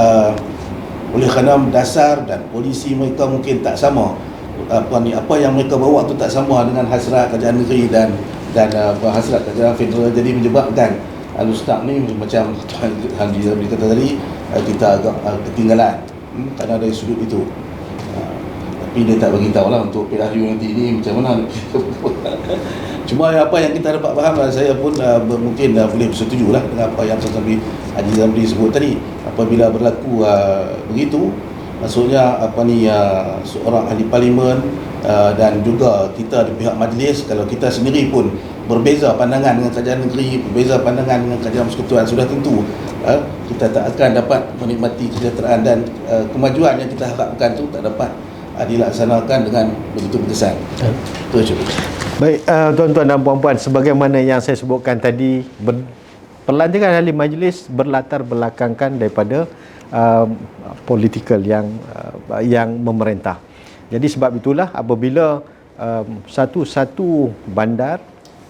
oleh kerana dasar dan polisi mereka mungkin tak sama, apa yang mereka bawa tu tak sama dengan hasrat kerajaan negeri dan hasrat kerajaan federal, jadi menyebabkan Al-Ustaz ni macam Tuan Haji Zamri kata tadi, kita agak ketinggalan kerana dari sudut itu. Tapi dia tak bagi tahu lah untuk PRU nanti ni macam mana. Cuma apa yang kita dapat faham, saya pun mungkin boleh bersetuju lah dengan apa yang Haji Zamri sebut tadi. Apabila berlaku begitu, maksudnya seorang ahli parlimen dan juga kita di pihak majlis, kalau kita sendiri pun berbeza pandangan dengan kerajaan negeri, berbeza pandangan dengan kerajaan persekutuan, sudah tentu kita tak akan dapat menikmati kesejahteraan dan kemajuan yang kita harapkan tu tak dapat dilaksanakan dengan begitu berkesan. Itu cukup. Baik, tuan-tuan dan puan-puan, sebagaimana yang saya sebutkan tadi, pelantikan ahli majlis berlatar belakangkan daripada politikal yang memerintah. Jadi sebab itulah apabila satu bandar,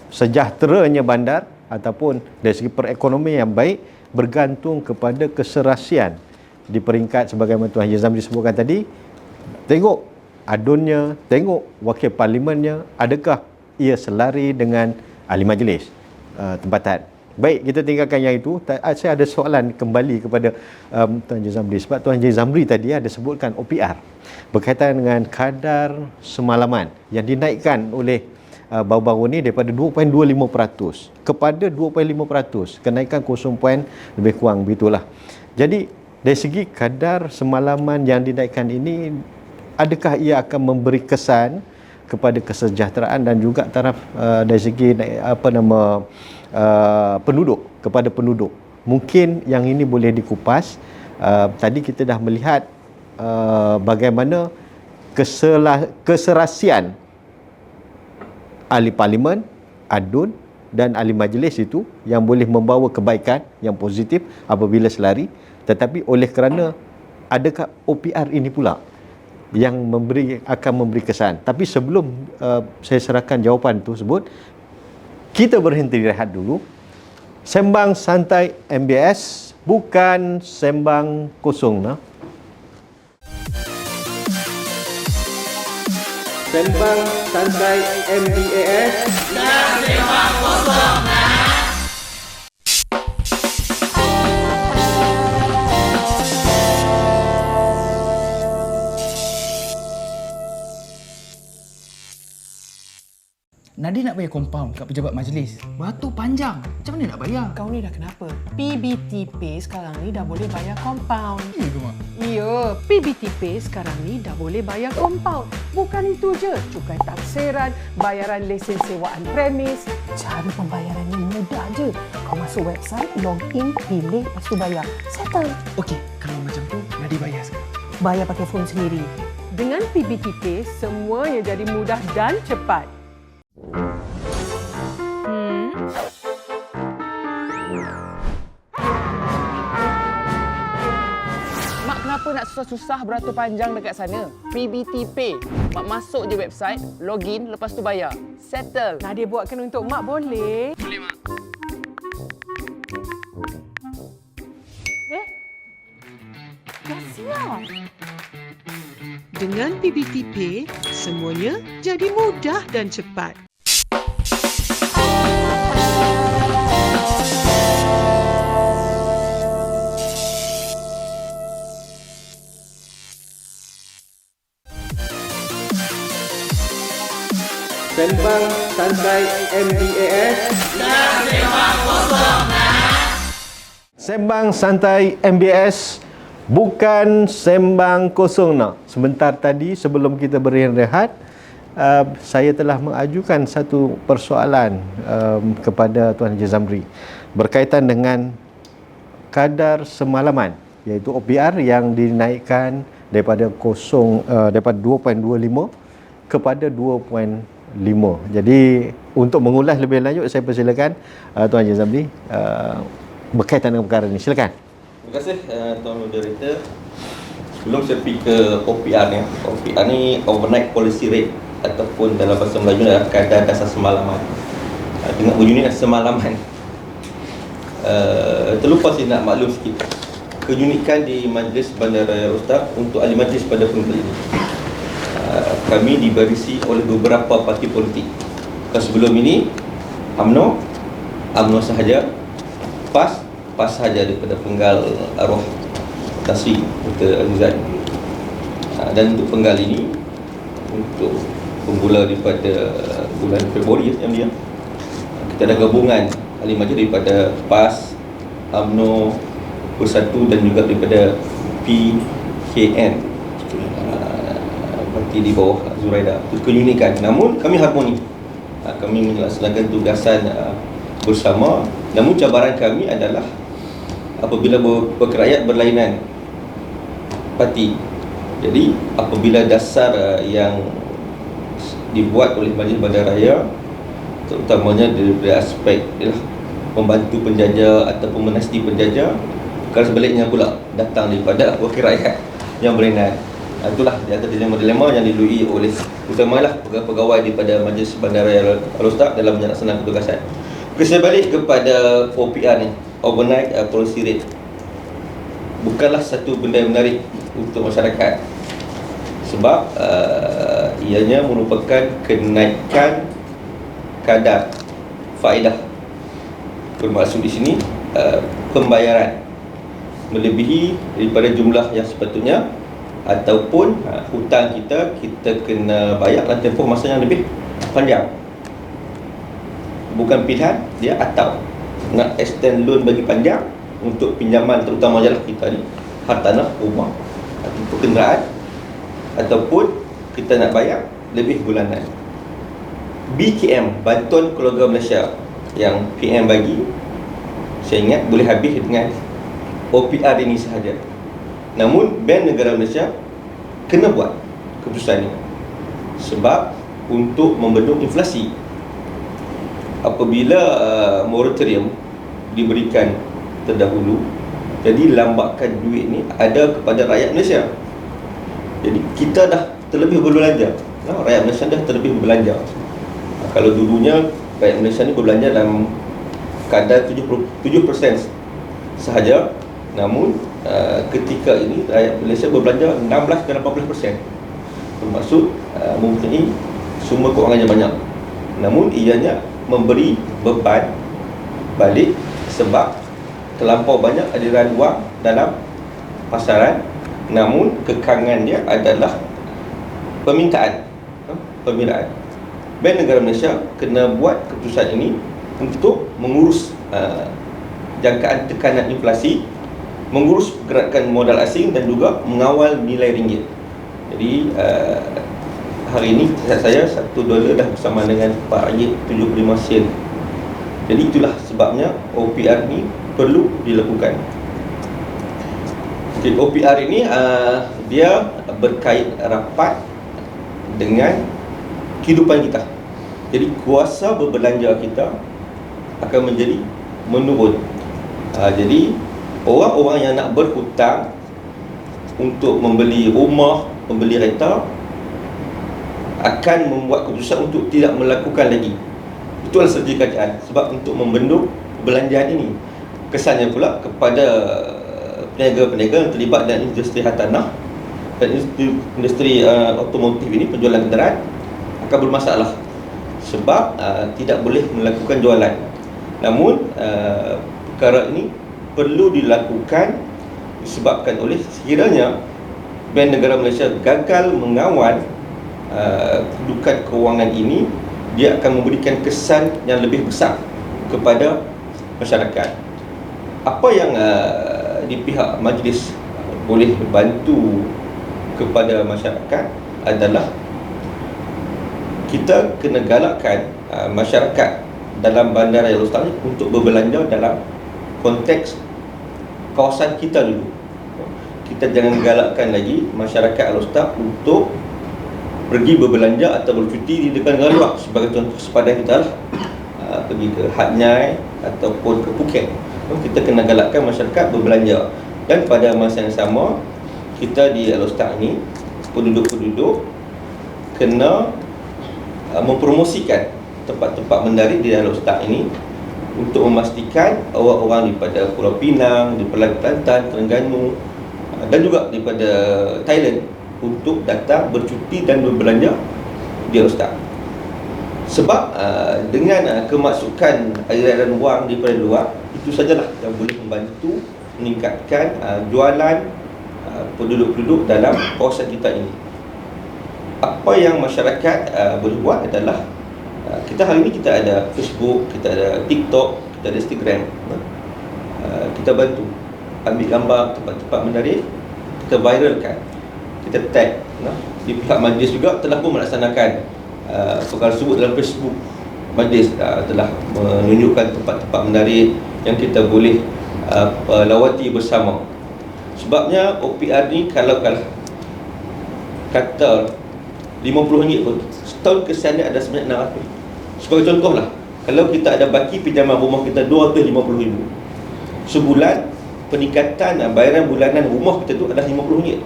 sejahteranya bandar ataupun dari segi perekonomian yang baik bergantung kepada keserasian di peringkat sebagaimana Tuan Haji Zamri sebutkan tadi. Tengok adunnya, tengok wakil parlimennya, adakah ia selari dengan ahli majlis tempatan. Baik, kita tinggalkan yang itu. Saya ada soalan kembali kepada Tuan Haji Zamri, sebab Tuan Haji Zamri tadi ada sebutkan OPR berkaitan dengan kadar semalaman yang dinaikkan oleh baru-baru ni daripada 2.25% kepada 2.5%, kenaikan 0 poin lebih kurang begitulah. Jadi dari segi kadar semalaman yang dinaikkan ini, adakah ia akan memberi kesan kepada kesejahteraan dan juga taraf dari segi penduduk, kepada penduduk? Mungkin yang ini boleh dikupas. Tadi kita dah melihat bagaimana keserasian ahli parlimen, ADUN dan ahli majlis itu yang boleh membawa kebaikan yang positif apabila selari, tetapi oleh kerana adakah OPR ini pula yang akan memberi kesan. Tapi sebelum saya serahkan jawapan tersebut, kita berhenti rehat dulu. Sembang santai MBS, bukan sembang kosong. Sembang santai MBS. Nadia nak bayar compound kat pejabat majlis. Beratur panjang. Macam mana nak bayar? Kau ni dah kenapa? PBT Pay sekarang ni dah boleh bayar compound. Ya ke, Mak? Ya, PBT Pay sekarang ni dah boleh bayar compound. Bukan itu je, cukai taksiran, bayaran lesen sewaan premis. Cara pembayarannya mudah je. Kau masuk website, login, pilih, lepas tu bayar. Settle. Okey, kalau macam tu, Nadia bayar sekarang. Bayar pakai phone sendiri. Dengan PBT Pay, semuanya jadi mudah dan cepat. Mak kenapa nak susah-susah beratur panjang dekat sana? PBT Pay. Mak masuk je website, login, lepas tu bayar. Settle. Nadia buatkan untuk Mak boleh? Boleh, Mak. Dah siap. Dengan PBT Pay, semuanya jadi mudah dan cepat. Sembang santai MBS. Sembang santai MBS, bukan sembang kosong. Sebentar tadi sebelum kita berehat, saya telah mengajukan satu persoalan kepada Tuan Haji Zamri berkaitan dengan kadar semalaman, iaitu OPR yang dinaikkan daripada 2.25 kepada 2.5. Jadi untuk mengulas lebih lanjut, saya persilakan Tuan Haji Zamri berkaitan dengan perkara ini. Silakan. Terima kasih Tuan Moderator. Sebelum saya pergi ke OPR ni, OPR ni Overnight Policy Rate, ataupun dalam bahasa Melayu adalah kadar dasar semalaman. Tengok bunyi ni semalaman. Terlupa saya nak maklum sikit keunikan di Majlis Bandaraya Ustaz untuk ahli majlis pada peringkat ini. Kami dibarisi oleh beberapa parti politik. Sebelum ini UMNO sahaja, PAS sahaja daripada penggal arwah Tasri Dr. Azizan. Dan untuk penggal ini, untuk pemula daripada bulan Februari yang dia, kita ada gabungan ahli majlis daripada PAS, UMNO, Bersatu dan juga daripada PKN, parti di bawah Zuraida. Itu keunikan. Namun kami harmoni. Kami melaksanakan tugasan bersama. Namun cabaran kami adalah apabila berkerajaan berlainan parti. Jadi apabila dasar yang dibuat oleh Majlis Bandaraya, terutamanya dari aspek membantu penjajah ataupun menasihati penjajah, kalau sebaliknya pula datang daripada wakil rakyat yang berlainan. Itulah di antara dilema-dilema yang dilalui oleh utamalah pegawai daripada Majlis Bandaraya Al-Ustaz dalam melaksanakan tugasan. Saya balik kepada OPR ni, Overnight Policy Rate. Bukanlah satu benda yang menarik untuk masyarakat, sebab ianya merupakan kenaikan kadar faedah. Bermaksud di sini pembayaran melebihi daripada jumlah yang sepatutnya, ataupun hutang kita kena bayar dalam tempoh masa yang lebih panjang. Bukan pilihan dia, atau nak extend loan bagi panjang untuk pinjaman, terutama jalan kita ni, hartanah, rumah ataupun kenderaan, ataupun kita nak bayar lebih bulanan. BKM, Bantuan Keluarga Malaysia, yang PM bagi, saya ingat boleh habis dengan OPR ini sahaja. Namun Bank Negara Malaysia kena buat keputusan ini, sebab untuk membendung inflasi. apabila moratorium diberikan terdahulu, jadi lambakan duit ni ada kepada rakyat Malaysia. Jadi kita dah terlebih berbelanja, rakyat Malaysia dah terlebih berbelanja. Kalau dulunya rakyat Malaysia ni berbelanja dalam kadar 77% sahaja, namun ketika ini rakyat Malaysia berbelanja 16 dan 18%, bermaksud mempunyai sumber kewangan yang banyak. Namun ianya memberi beban balik sebab terlampau banyak aliran wang dalam pasaran, namun kekangan dia adalah permintaan. Bank Negara Malaysia kena buat keputusan ini untuk mengurus jangkaan tekanan inflasi, mengurus pergerakan modal asing dan juga mengawal nilai ringgit. Jadi hari ini saya $1 dah bersama dengan RM4.75. Jadi itulah sebabnya OPR ni perlu dilakukan. Okay, OPR ini dia berkait rapat dengan kehidupan kita. Jadi kuasa berbelanja kita akan menjadi menurun. Jadi orang-orang yang nak berhutang untuk membeli rumah, membeli kereta, akan membuat keputusan untuk tidak melakukan lagi. Itulah strategi kerajaan, sebab untuk membendung belanjaan ini. Kesannya pula kepada peniaga-peniaga yang terlibat dalam industri hartanah dan industri otomotif ini, penjualan kenderaan, akan bermasalah sebab tidak boleh melakukan jualan. Namun perkara ini perlu dilakukan disebabkan oleh sekiranya Bank Negara Malaysia gagal mengawal kedudukan kewangan ini, dia akan memberikan kesan yang lebih besar kepada masyarakat. Apa yang di pihak majlis boleh bantu kepada masyarakat adalah kita kena galakkan masyarakat dalam Bandaraya Lostari untuk berbelanja dalam konteks kawasan kita dulu. Kita jangan galakkan lagi masyarakat Alostar untuk pergi berbelanja atau bercuti di dekat negara luar. Sebagai contoh sepadan kita lah pergi ke Hat Nyai ataupun ke Phuket. Kita kena galakkan masyarakat berbelanja. Dan pada masa yang sama, kita di Alostar ini, penduduk-penduduk kena mempromosikan tempat-tempat menarik di Alostar ini untuk memastikan orang-orang daripada Pulau Pinang, daripada Kelantan, Terengganu dan juga daripada Thailand untuk datang bercuti dan berbelanja di Alostar. Sebab dengan kemasukan aliran wang daripada luar, itu sajalah yang boleh membantu meningkatkan jualan penduduk-penduduk dalam kawasan kita ini. Apa yang masyarakat boleh buat adalah kita hari ini kita ada Facebook, kita ada TikTok, kita ada Instagram. Kita bantu ambil gambar tempat-tempat menarik, kita viralkan, kita tag. Di pihak majlis juga telah pun melaksanakan perkara tersebut dalam Facebook. Majlis telah menunjukkan tempat-tempat menarik yang kita boleh lawati bersama. Sebabnya OPR ni kalau kata RM50 pun, setahun kesannya ada sebanyak 600. Sebagai contoh lah, kalau kita ada baki pinjaman rumah kita RM250,000, sebulan peningkatan bayaran bulanan rumah kita tu adalah RM50.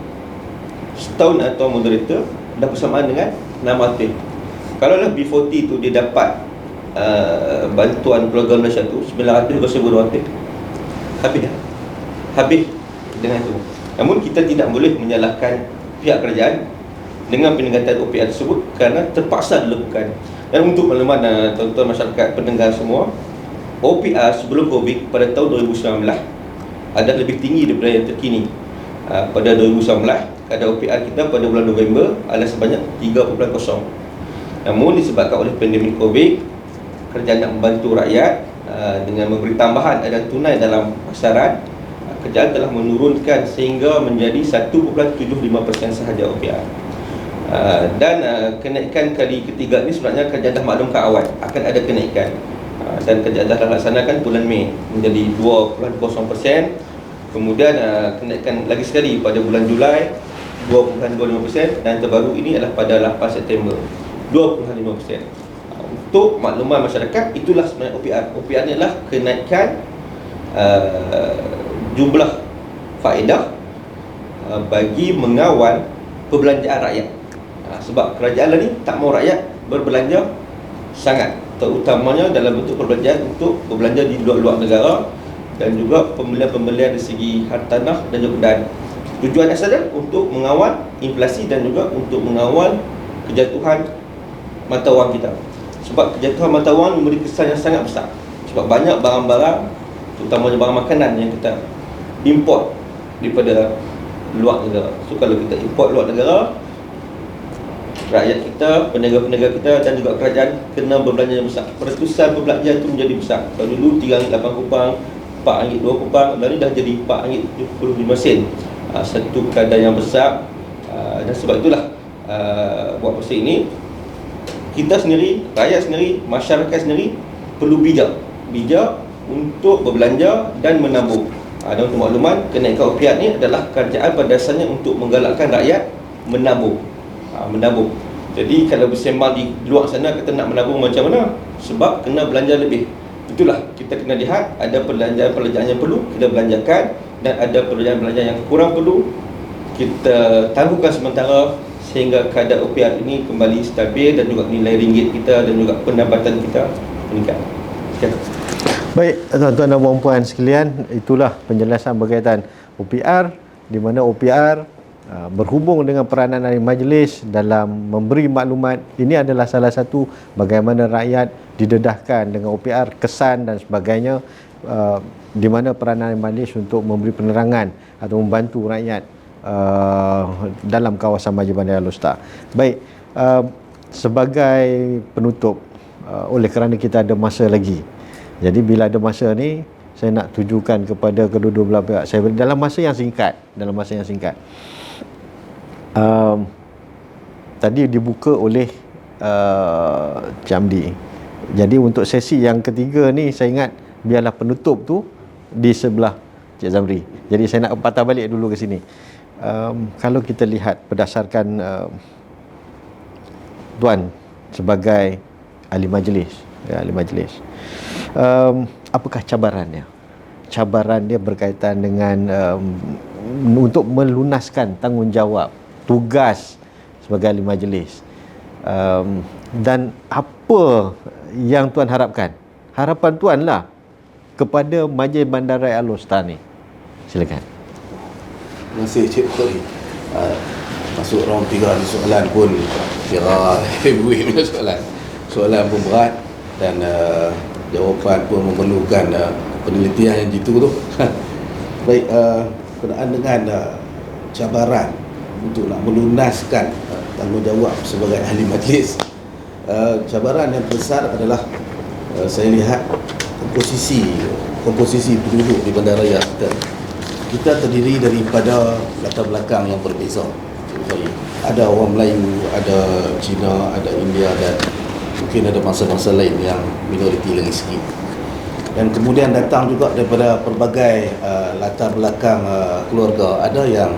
Setahun atau moderator dah bersamaan dengan 600. Kalau lah B40 tu dia dapat bantuan keluarga Malaysia tu 900 ke 1,200, habis dengan tu. Namun kita tidak boleh menyalahkan pihak kerajaan dengan peningkatan OPR tersebut kerana terpaksa dilakukan. Dan untuk makluman tuan-tuan masyarakat pendengar semua, OPR sebelum COVID pada tahun 2019 ada lebih tinggi daripada yang terkini. Pada 2019 kadar OPR kita pada bulan November adalah sebanyak 3.0. Namun disebabkan oleh pandemik COVID, kerajaan nak membantu rakyat dengan memberi tambahan aliran tunai dalam pasaran, kerajaan telah menurunkan sehingga menjadi 1.75% sahaja OPR. Dan kenaikan kali ketiga ni sebenarnya kerajaan dah maklumkan awal akan ada kenaikan, dan kerajaan dah laksanakan bulan Mei menjadi 2.0%. Kemudian kenaikan lagi sekali pada bulan Julai 2.25%, dan terbaru ini adalah pada 8 September 2.5%. untuk makluman masyarakat, itulah sebenarnya OPR. OPR ni adalah kenaikan jumlah faedah bagi mengawal perbelanjaan rakyat. Sebab kerajaan lah ni tak mau rakyat berbelanja sangat, terutamanya dalam bentuk perbelanjaan untuk berbelanja di luar-luar negara dan juga pembelian-pembelian dari segi hartanah dan juga dan tujuan asalnya untuk mengawal inflasi dan juga untuk mengawal kejatuhan mata wang kita. Sebab kejatuhan mata wang memberi kesan yang sangat besar. Sebab banyak barang-barang, terutamanya barang makanan yang kita import daripada luar negara. So kalau kita import luar negara, rakyat kita, peniaga-peniaga kita dan juga kerajaan kena berbelanja yang besar. Pertusan perbelanjaan itu menjadi besar. Kalau dulu RM3.8, RM4.2, dan ini dah jadi RM4.75. Satu kadar yang besar. Dan sebab itulah buat proses ini, kita sendiri, rakyat sendiri, masyarakat sendiri perlu bijak untuk berbelanja dan menabung. Dan untuk makluman, kenaikan OPR ni adalah kerajaan pada dasarnya untuk menggalakkan rakyat menabung. Jadi kalau bersembang di luar sana, kita nak menabung macam mana? Sebab kena belanja lebih. Itulah kita kena lihat, ada perbelanjaan yang perlu kita belanjakan dan ada perbelanjaan yang kurang perlu kita tangguhkan sementara sehingga kadar OPR ini kembali stabil dan juga nilai ringgit kita dan juga pendapatan kita meningkat. Sekian. Baik, tuan-tuan dan puan-puan sekalian, itulah penjelasan berkaitan OPR, di mana OPR berhubung dengan peranan ahli majlis dalam memberi maklumat. Ini adalah salah satu bagaimana rakyat didedahkan dengan OPR, kesan dan sebagainya, di mana peranan ahli majlis untuk memberi penerangan atau membantu rakyat dalam kawasan Majlis Bandar Al-Ustaz. Baik, sebagai penutup, oleh kerana kita ada masa lagi, jadi bila ada masa ni, saya nak tujukan kepada kedua-dua belah pihak. Saya dalam masa yang singkat, tadi dibuka oleh Camdi. Jadi untuk sesi yang ketiga ni, saya ingat biarlah penutup tu di sebelah Cik Zamri. Jadi saya nak patah balik dulu ke sini. Kalau kita lihat berdasarkan Tuan sebagai ahli majlis, apakah cabarannya? Cabaran dia berkaitan dengan untuk melunaskan tanggungjawab, tugas sebagai ahli majlis, dan apa yang Tuan harapkan? Harapan Tuan lah kepada Majlis Bandaraya Al-Ustaz ni. Silakan. Terima kasih Cik Bukhari. Masuk round 3 ni, soalan pun kira heavyweight punya soalan pun berat dan jawapan pun memerlukan penelitian yang jitu tu. Baik, berkenaan dengan cabaran untuk nak melunaskan tanggungjawab sebagai ahli majlis, cabaran yang besar adalah saya lihat komposisi penduduk di bandaraya kita terdiri daripada latar belakang yang berbeza. Ada orang Melayu, ada Cina, ada India dan mungkin ada bangsa-bangsa lain yang minoriti lagi sikit. Dan kemudian datang juga daripada pelbagai latar belakang keluarga. Ada yang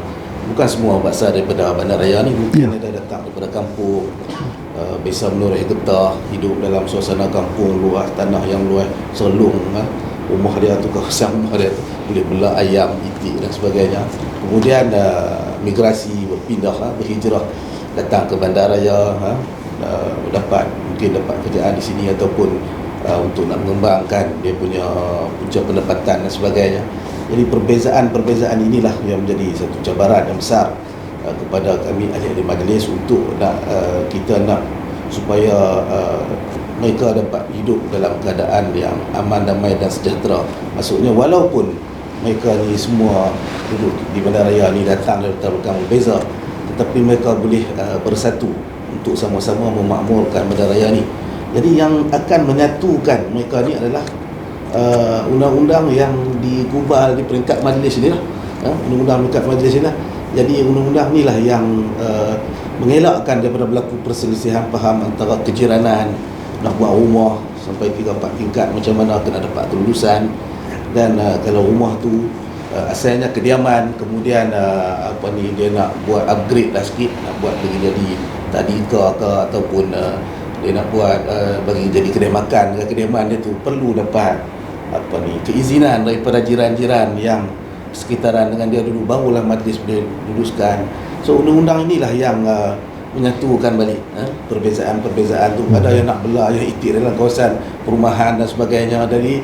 bukan semua berasal daripada bandaraya ni, mungkin ada datang daripada kampung, biasa menoreh getah, hidup dalam suasana kampung luas, tanah yang luas, selung, rumah dia tu, kawasan rumah dia tu boleh bela ayam, itik dan sebagainya. Kemudian migrasi, berpindah, berhijrah datang ke bandaraya, mungkin dapat kerjaan di sini ataupun untuk nak mengembangkan dia punya punca pendapatan dan sebagainya. Jadi perbezaan inilah yang menjadi satu cabaran yang besar kepada kami ahli-ahli majlis untuk kita nak supaya mereka dapat hidup dalam keadaan yang aman, damai dan sejahtera. Maksudnya walaupun mereka ni semua duduk di bandaraya ni datang dari latar belakang berbeza, tetapi mereka boleh bersatu untuk sama-sama memakmurkan bandaraya ni. Jadi yang akan menyatukan mereka ni adalah undang-undang yang digubal di peringkat majlis ni lah. Undang-undang peringkat majlis ni lah. Jadi undang-undang ni lah yang mengelakkan daripada berlaku perselisihan faham antara kejiranan, nak buat rumah sampai 3-4 tingkat, macam mana kena dapat kelulusan. Dan kalau rumah tu asalnya kediaman, kemudian dia nak buat upgrade lah sikit, nak buat jadi tadika ke ataupun dia nak buat bagi jadi kedai makan, kediaman dia tu perlu dapat keizinan daripada jiran-jiran yang sekitaran dengan dia dulu, barulah majlis boleh luluskan. So undang-undang inilah yang menyatukan balik perbezaan-perbezaan tu. Ada yang nak belah, yang itik dalam kawasan perumahan dan sebagainya, dari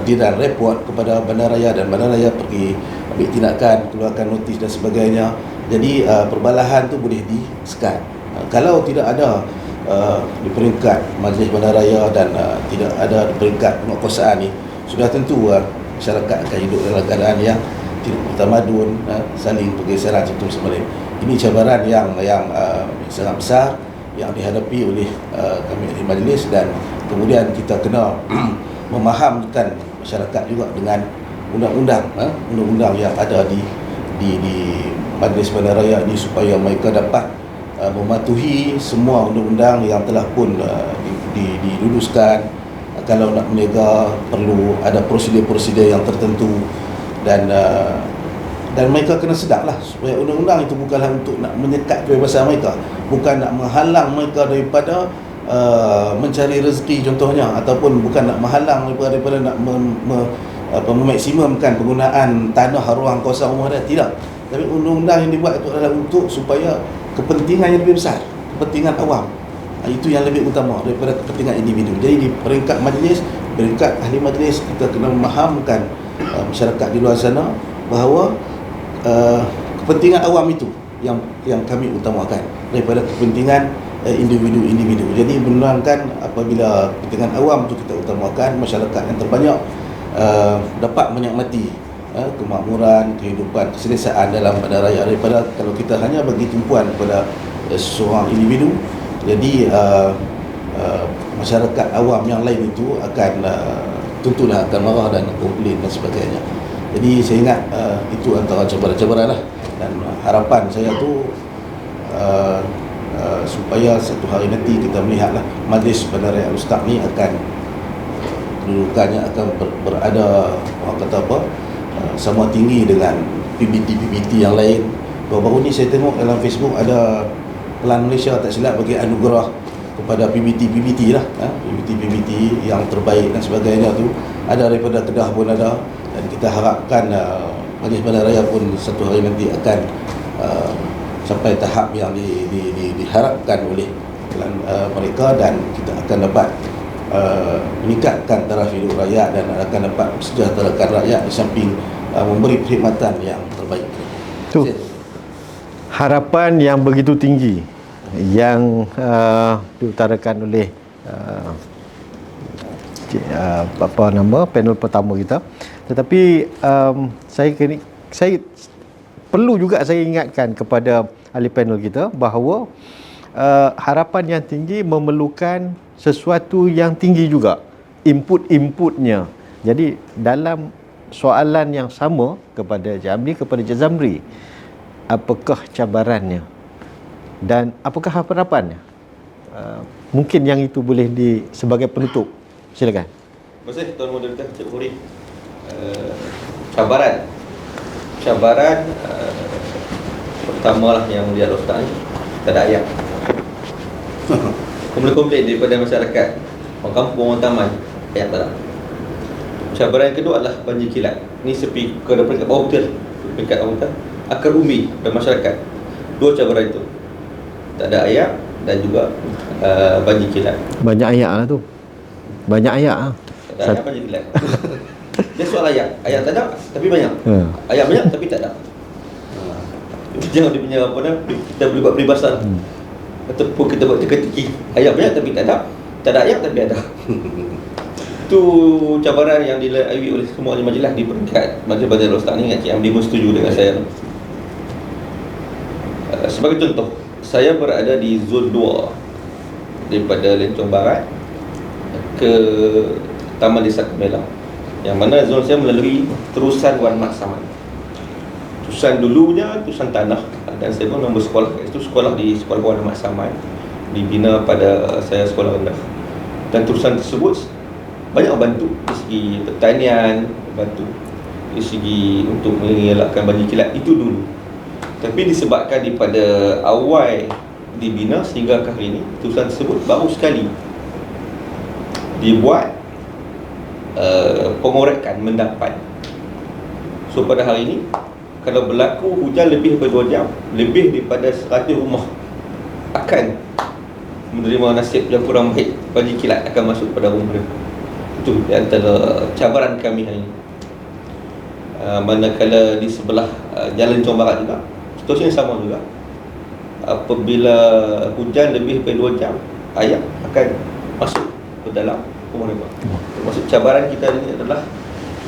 jiran report kepada bandaraya dan bandaraya pergi ambil tindakan, keluarkan notis dan sebagainya. Jadi perbalahan tu boleh di-sekat. Kalau tidak ada di peringkat majlis bandaraya dan tidak ada di peringkat penguatkuasaan ni, sudah tentu masyarakat akan hidup dalam keadaan yang tidak bertamadun, saling pergeseran satu sama lain. Ini cabaran yang sangat besar yang dihadapi oleh kami ahli majlis, dan kemudian kita kena memahamkan masyarakat juga dengan undang-undang yang ada di majlis bandaraya ini, supaya mereka dapat mematuhi semua undang-undang yang telah pun diluluskan. Kalau nak berniaga perlu ada prosedur-prosedur yang tertentu, dan mereka kena sedaplah supaya undang-undang itu bukanlah untuk nak menyekat kebebasan mereka, bukan nak menghalang mereka daripada mencari rezeki contohnya, ataupun bukan nak menghalang mereka daripada nak memaksimumkan penggunaan tanah, ruang, kawasan rumah dia. Tidak. Tapi undang-undang yang dibuat itu adalah untuk supaya kepentingan yang lebih besar, kepentingan awam, itu yang lebih utama daripada kepentingan individu. Jadi di peringkat majlis, peringkat ahli majlis, kita kena memahamkan masyarakat di luar sana bahawa kepentingan awam itu yang kami utamakan daripada kepentingan individu-individu. Jadi menerangkan apabila kepentingan awam itu kita utamakan, masyarakat yang terbanyak dapat menikmati kemakmuran, kehidupan, keselesaan dalam bandaraya, daripada kalau kita hanya bagi tumpuan kepada seorang individu. Jadi masyarakat awam yang lain itu akan tentulah akan marah dan komplain dan sebagainya. Jadi saya ingat itu antara cabaran-cabaran lah, dan harapan saya tu supaya satu hari nanti kita melihatlah Majlis Bandaraya Al-Ustaz ni akan kedudukannya akan berada, orang kata apa, sama tinggi dengan PBT yang lain. Baru-baru ni saya tengok dalam Facebook ada Pelan Malaysia tak silap bagi anugerah kepada PBT lah, PBT yang terbaik dan sebagainya tu ada daripada Kedah pun ada. Dan kita harapkan Majlis Bandaraya pun satu hari nanti akan sampai tahap yang diharapkan oleh mereka, dan kita akan dapat meningkatkan taraf hidup rakyat dan akan dapat sejahterakan rakyat di samping memberi perkhidmatan yang terbaik. Tu harapan yang begitu tinggi yang diutarakan oleh panel pertama kita. Tetapi saya perlu juga saya ingatkan kepada ahli panel kita bahawa harapan yang tinggi memerlukan sesuatu yang tinggi juga, input-inputnya. Jadi dalam soalan yang sama kepada Jamli, kepada Jazamri, apakah cabarannya dan apakah harapannya? Mungkin yang itu boleh sebagai penutup. Silakan. Terima kasih Tuan Moderator Cik Huri. Cabaran pertamalah yang Mulia Al-Ustaz ni, tak ada ayat. Komplain daripada masyarakat, orang kampung, orang taman, ayat tak ada. Cabaran yang kedua adalah banjir kilat. Ni sepi ke peringkat bawah betul, peringkat bawah betul, akar umbi dan masyarakat. Dua cabaran itu, tak ada ayat dan juga banjir kilat. Banyak ayat lah tu. Banyak ayat lah. Tak ada ayat, banjir kilat. Dia soal ayat. Ayat tak ada tapi banyak. Ayat banyak tapi tak ada. Jangan dia punya apa nama, kita boleh buat peribahasa. Ataupun kita buat teka-teki. Ayat banyak tapi tak ada ayat tapi ada. Itu cabaran yang dilalui oleh semua ahli majlis di peringkat Majlis Bandaraya Al-Ustaz ni. Cik Hamdi pun setuju dengan saya. Sebagai contoh, saya berada di zon 2 daripada Lencong Barat ke Taman Desa Kemelang, yang mana zon saya melalui terusan Wan Mat Saman. Terusan dulunya terusan tanah, dan saya pun nombor sekolah kat situ, sekolah di Sekolah Wan Mat Saman, dibina pada saya sekolah rendah. Dan terusan tersebut banyak bantu dari segi pertanian, bantu dari segi untuk mengelakkan banjir kilat itu dulu. Tapi disebabkan daripada awal dibina sehingga ke hari ini keputusan tersebut baru sekali dibuat pengorekan mendapat. So pada hari ini kalau berlaku hujan lebih daripada 2 jam, lebih daripada 100 rumah akan menerima nasib yang kurang baik, bagi kilat akan masuk pada rumah mereka. Itu di antara cabaran kami hari ini. Manakala di sebelah Jalan Johor Barat juga situasi yang sama juga. Apabila hujan lebih daripada 2 jam, air akan masuk ke dalam rumah mereka. Termasuk cabaran kita ini adalah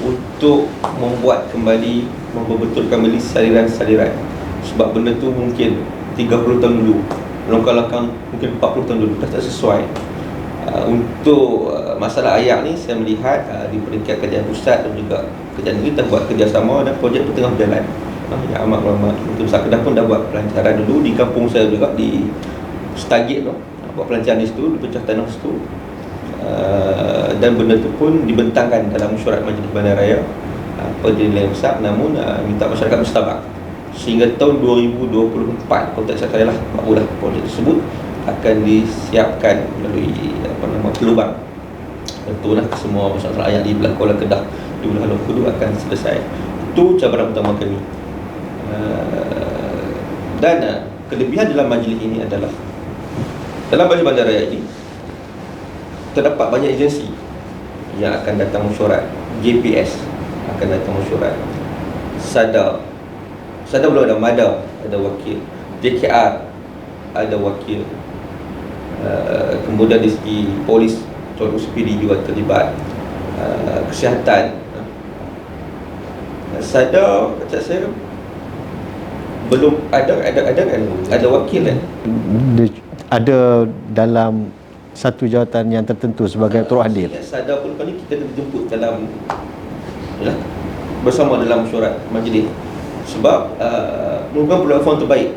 untuk membuat kembali, memperbetulkan kembali saliran-saliran. Sebab benda tu mungkin 30 tahun dulu, langkah-langkah mungkin 40 tahun dulu dah tak sesuai. Untuk masalah air ni, saya melihat di peringkat kerajaan pusat dan juga kerajaan negeri telah buat kerjasama dan projek tu tengah berjalan. Yang amat ramai Betul Besar Kedah pun dah buat pelancaran dulu di kampung saya juga, di Stagit tu, buat pelancaran di situ, di pecah tanah situ. Dan benda tu pun dibentangkan dalam mesyuarat Majlis Bandaraya Perjalanan Besar, namun minta masyarakat bersabar sehingga tahun 2024 kalau tak salah lah, barulah projek tersebut akan disiapkan melalui pelubang. Tentulah semua masyarakat rakyat di belah Kuala Kedah, di belah Long Kedu akan selesai. Itu cabaran utama kami. Dan kelebihan dalam majlis ini adalah dalam Majlis Bandaraya ini terdapat banyak agensi yang akan datang mesyuarat. JPS akan datang mesyuarat, SADA belum ada, MADA ada wakil, JKR ada wakil, kemudian di segi polis, contoh SPD juga terlibat, kesihatan. SADA kata saya belum ada wakil kan? Ada dalam satu jawatan yang tertentu sebagai turut hadir. SADA pun kali kita kena jemput dalam bersama dalam mesyuarat majlis. Sebab merupakan platform terbaik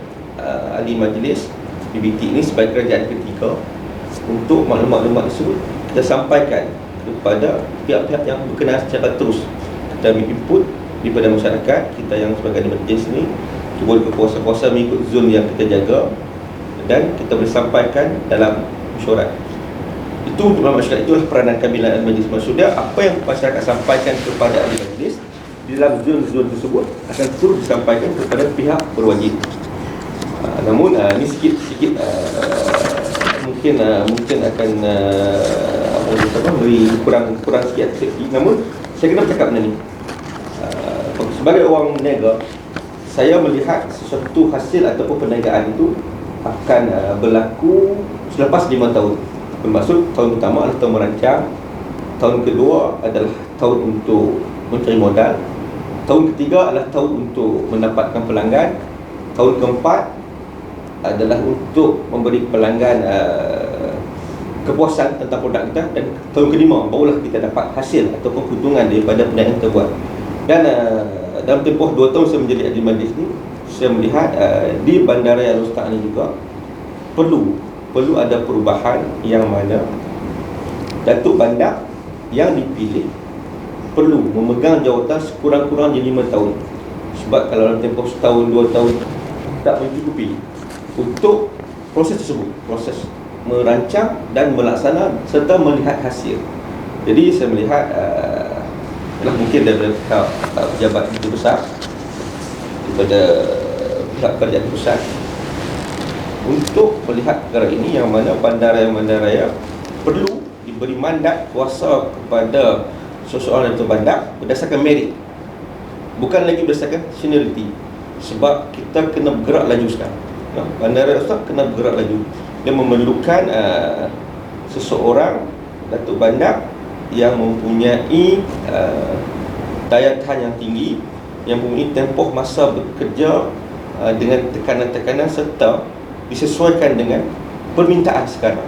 ahli majlis PBT ini sebagai kerajaan ketiga untuk maklumat-maklumat tersebut kita sampaikan kepada pihak-pihak yang berkenaan secara terus. Kita ambil input daripada masyarakat kita yang sebagai ahli majlis ni, kita boleh berkuasa-kuasa mengikut zon yang kita jaga dan kita boleh sampaikan dalam mesyuarat. Itu untuk masyarakat, itulah peranan kami dalam majlis. Maksudnya apa yang masyarakat sampaikan kepada ahli majlis di dalam zon-zon tersebut akan terus disampaikan kepada pihak berwajib. Namun ini sikit mungkin akan beri kurang sikit safety. Namun saya kena bercakap benda ni. Sebagai orang meniaga, saya melihat sesuatu hasil ataupun perniagaan itu akan berlaku selepas 5 tahun. Bermaksud tahun pertama adalah tahun merancang, tahun kedua adalah tahun untuk mencari modal, tahun ketiga adalah tahun untuk mendapatkan pelanggan, tahun keempat adalah untuk memberi pelanggan kepuasan tentang produk kita, dan tahun kelima barulah kita dapat hasil ataupun keuntungan daripada perniagaan kita buat. Dan dalam tempoh 2 tahun saya menjadi ahli majlis ni, saya melihat di Bandaraya Al-Ustaz ni juga perlu ada perubahan yang mana Datuk Bandar yang dipilih perlu memegang jawatan sekurang-kurangnya 5 tahun. Sebab kalau dalam tempoh setahun 2 tahun tak mencukupi untuk proses tersebut, proses merancang dan melaksana serta melihat hasil. Jadi saya melihat mungkin daripada pejabat itu besar, daripada pihak kerajaan pusat, untuk melihat perkara ini yang mana bandaraya perlu diberi mandat kuasa kepada seseorang Datuk Bandar berdasarkan merit, bukan lagi berdasarkan seniority. Sebab kita kena bergerak laju sekarang. Bandaraya Ustaz kena bergerak laju. Dia memerlukan seseorang Datuk Bandar yang mempunyai daya tahan yang tinggi, yang mempunyai tempoh masa bekerja dengan tekanan-tekanan serta disesuaikan dengan permintaan sekarang.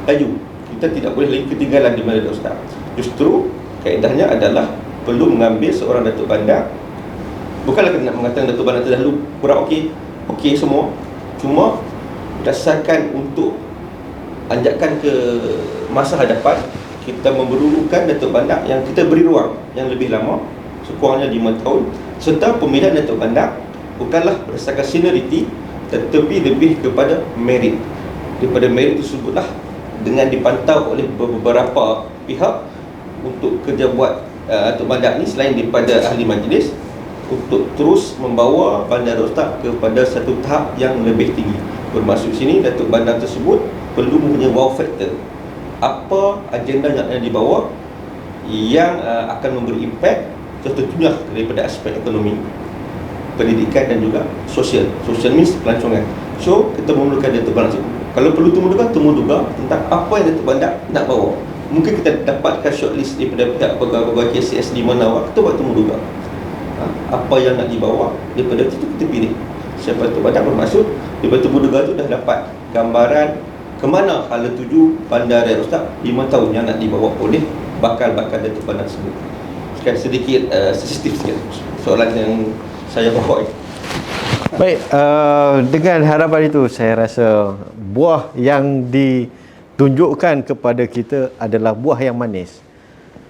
Laju. Kita tidak boleh lagi ketinggalan di mana Ustaz. Justru kaedahnya adalah perlu mengambil seorang Datuk Bandar. Bukanlah kena mengatakan Datuk Bandar terdahulu kurang okey semua. Cuma berdasarkan untuk anjakan ke masa hadapan, kita memerlukan Datuk Bandar yang kita beri ruang yang lebih lama, sekurangnya 5 tahun, serta pemilihan Datuk Bandar bukanlah berdasarkan seniority, tetapi lebih kepada merit. Daripada merit tersebutlah dengan dipantau oleh beberapa pihak untuk kerja buat Datuk Bandar ni, selain daripada ahli majlis, untuk terus membawa Bandar Darussalam kepada satu tahap yang lebih tinggi. Bermaksud sini Datuk Bandar tersebut perlu mempunyai wow factor. Apa agenda yang akan dibawa yang akan memberi impact, contohnya daripada aspek ekonomi, pendidikan dan juga sosial. Sosial means pelancongan. So kita memerlukan Datuk Bandar. Kalau perlu temu duga tentang apa yang Datuk Bandar nak bawa. Mungkin kita dapatkan shortlist daripada pihak pegawai KCS di mana, kita buat temu duga. Apa yang nak dibawa, daripada itu kita pilih siapa Datuk Bandar. Bermaksud daripada temu duga tu dah dapat gambaran ke mana hala tuju Bandar Darussalam 5 tahun yang nak dibawa oleh bakal-bakal Datuk Bandar tersebut. Sekarang sedikit sensitif sikit soalan yang saya bawa ini. Baik, dengan harapan itu saya rasa buah yang ditunjukkan kepada kita adalah buah yang manis.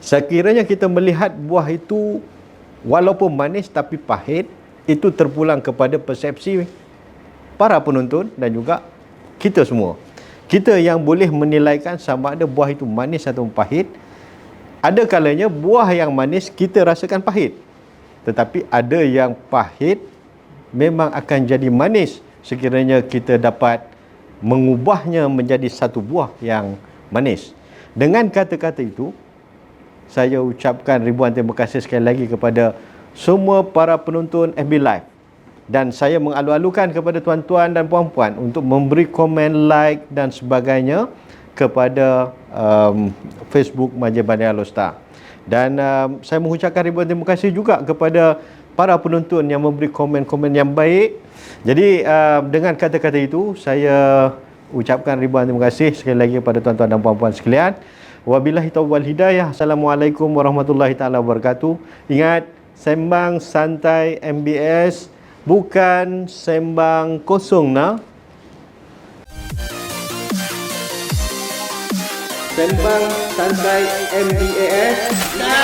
Sekiranya kita melihat buah itu walaupun manis tapi pahit, itu terpulang kepada persepsi para penonton dan juga kita semua. Kita yang boleh menilaikan sama ada buah itu manis atau pahit. Ada kalanya buah yang manis kita rasakan pahit, tetapi ada yang pahit memang akan jadi manis sekiranya kita dapat mengubahnya menjadi satu buah yang manis. Dengan kata-kata itu, saya ucapkan ribuan terima kasih sekali lagi kepada semua para penonton FB Live, dan saya mengalu-alukan kepada tuan-tuan dan puan-puan untuk memberi komen, like dan sebagainya kepada Facebook Majlis Bandar Alor. Dan saya mengucapkan ribuan terima kasih juga kepada para penonton yang memberi komen-komen yang baik. Jadi dengan kata-kata itu, saya ucapkan ribuan terima kasih sekali lagi kepada tuan-tuan dan puan-puan sekalian. Wabillahi taufiq wal hidayah. Assalamualaikum warahmatullahi taala wabarakatuh. Ingat, sembang santai MBS bukan sembang kosong nah. Sembang santai MBAS.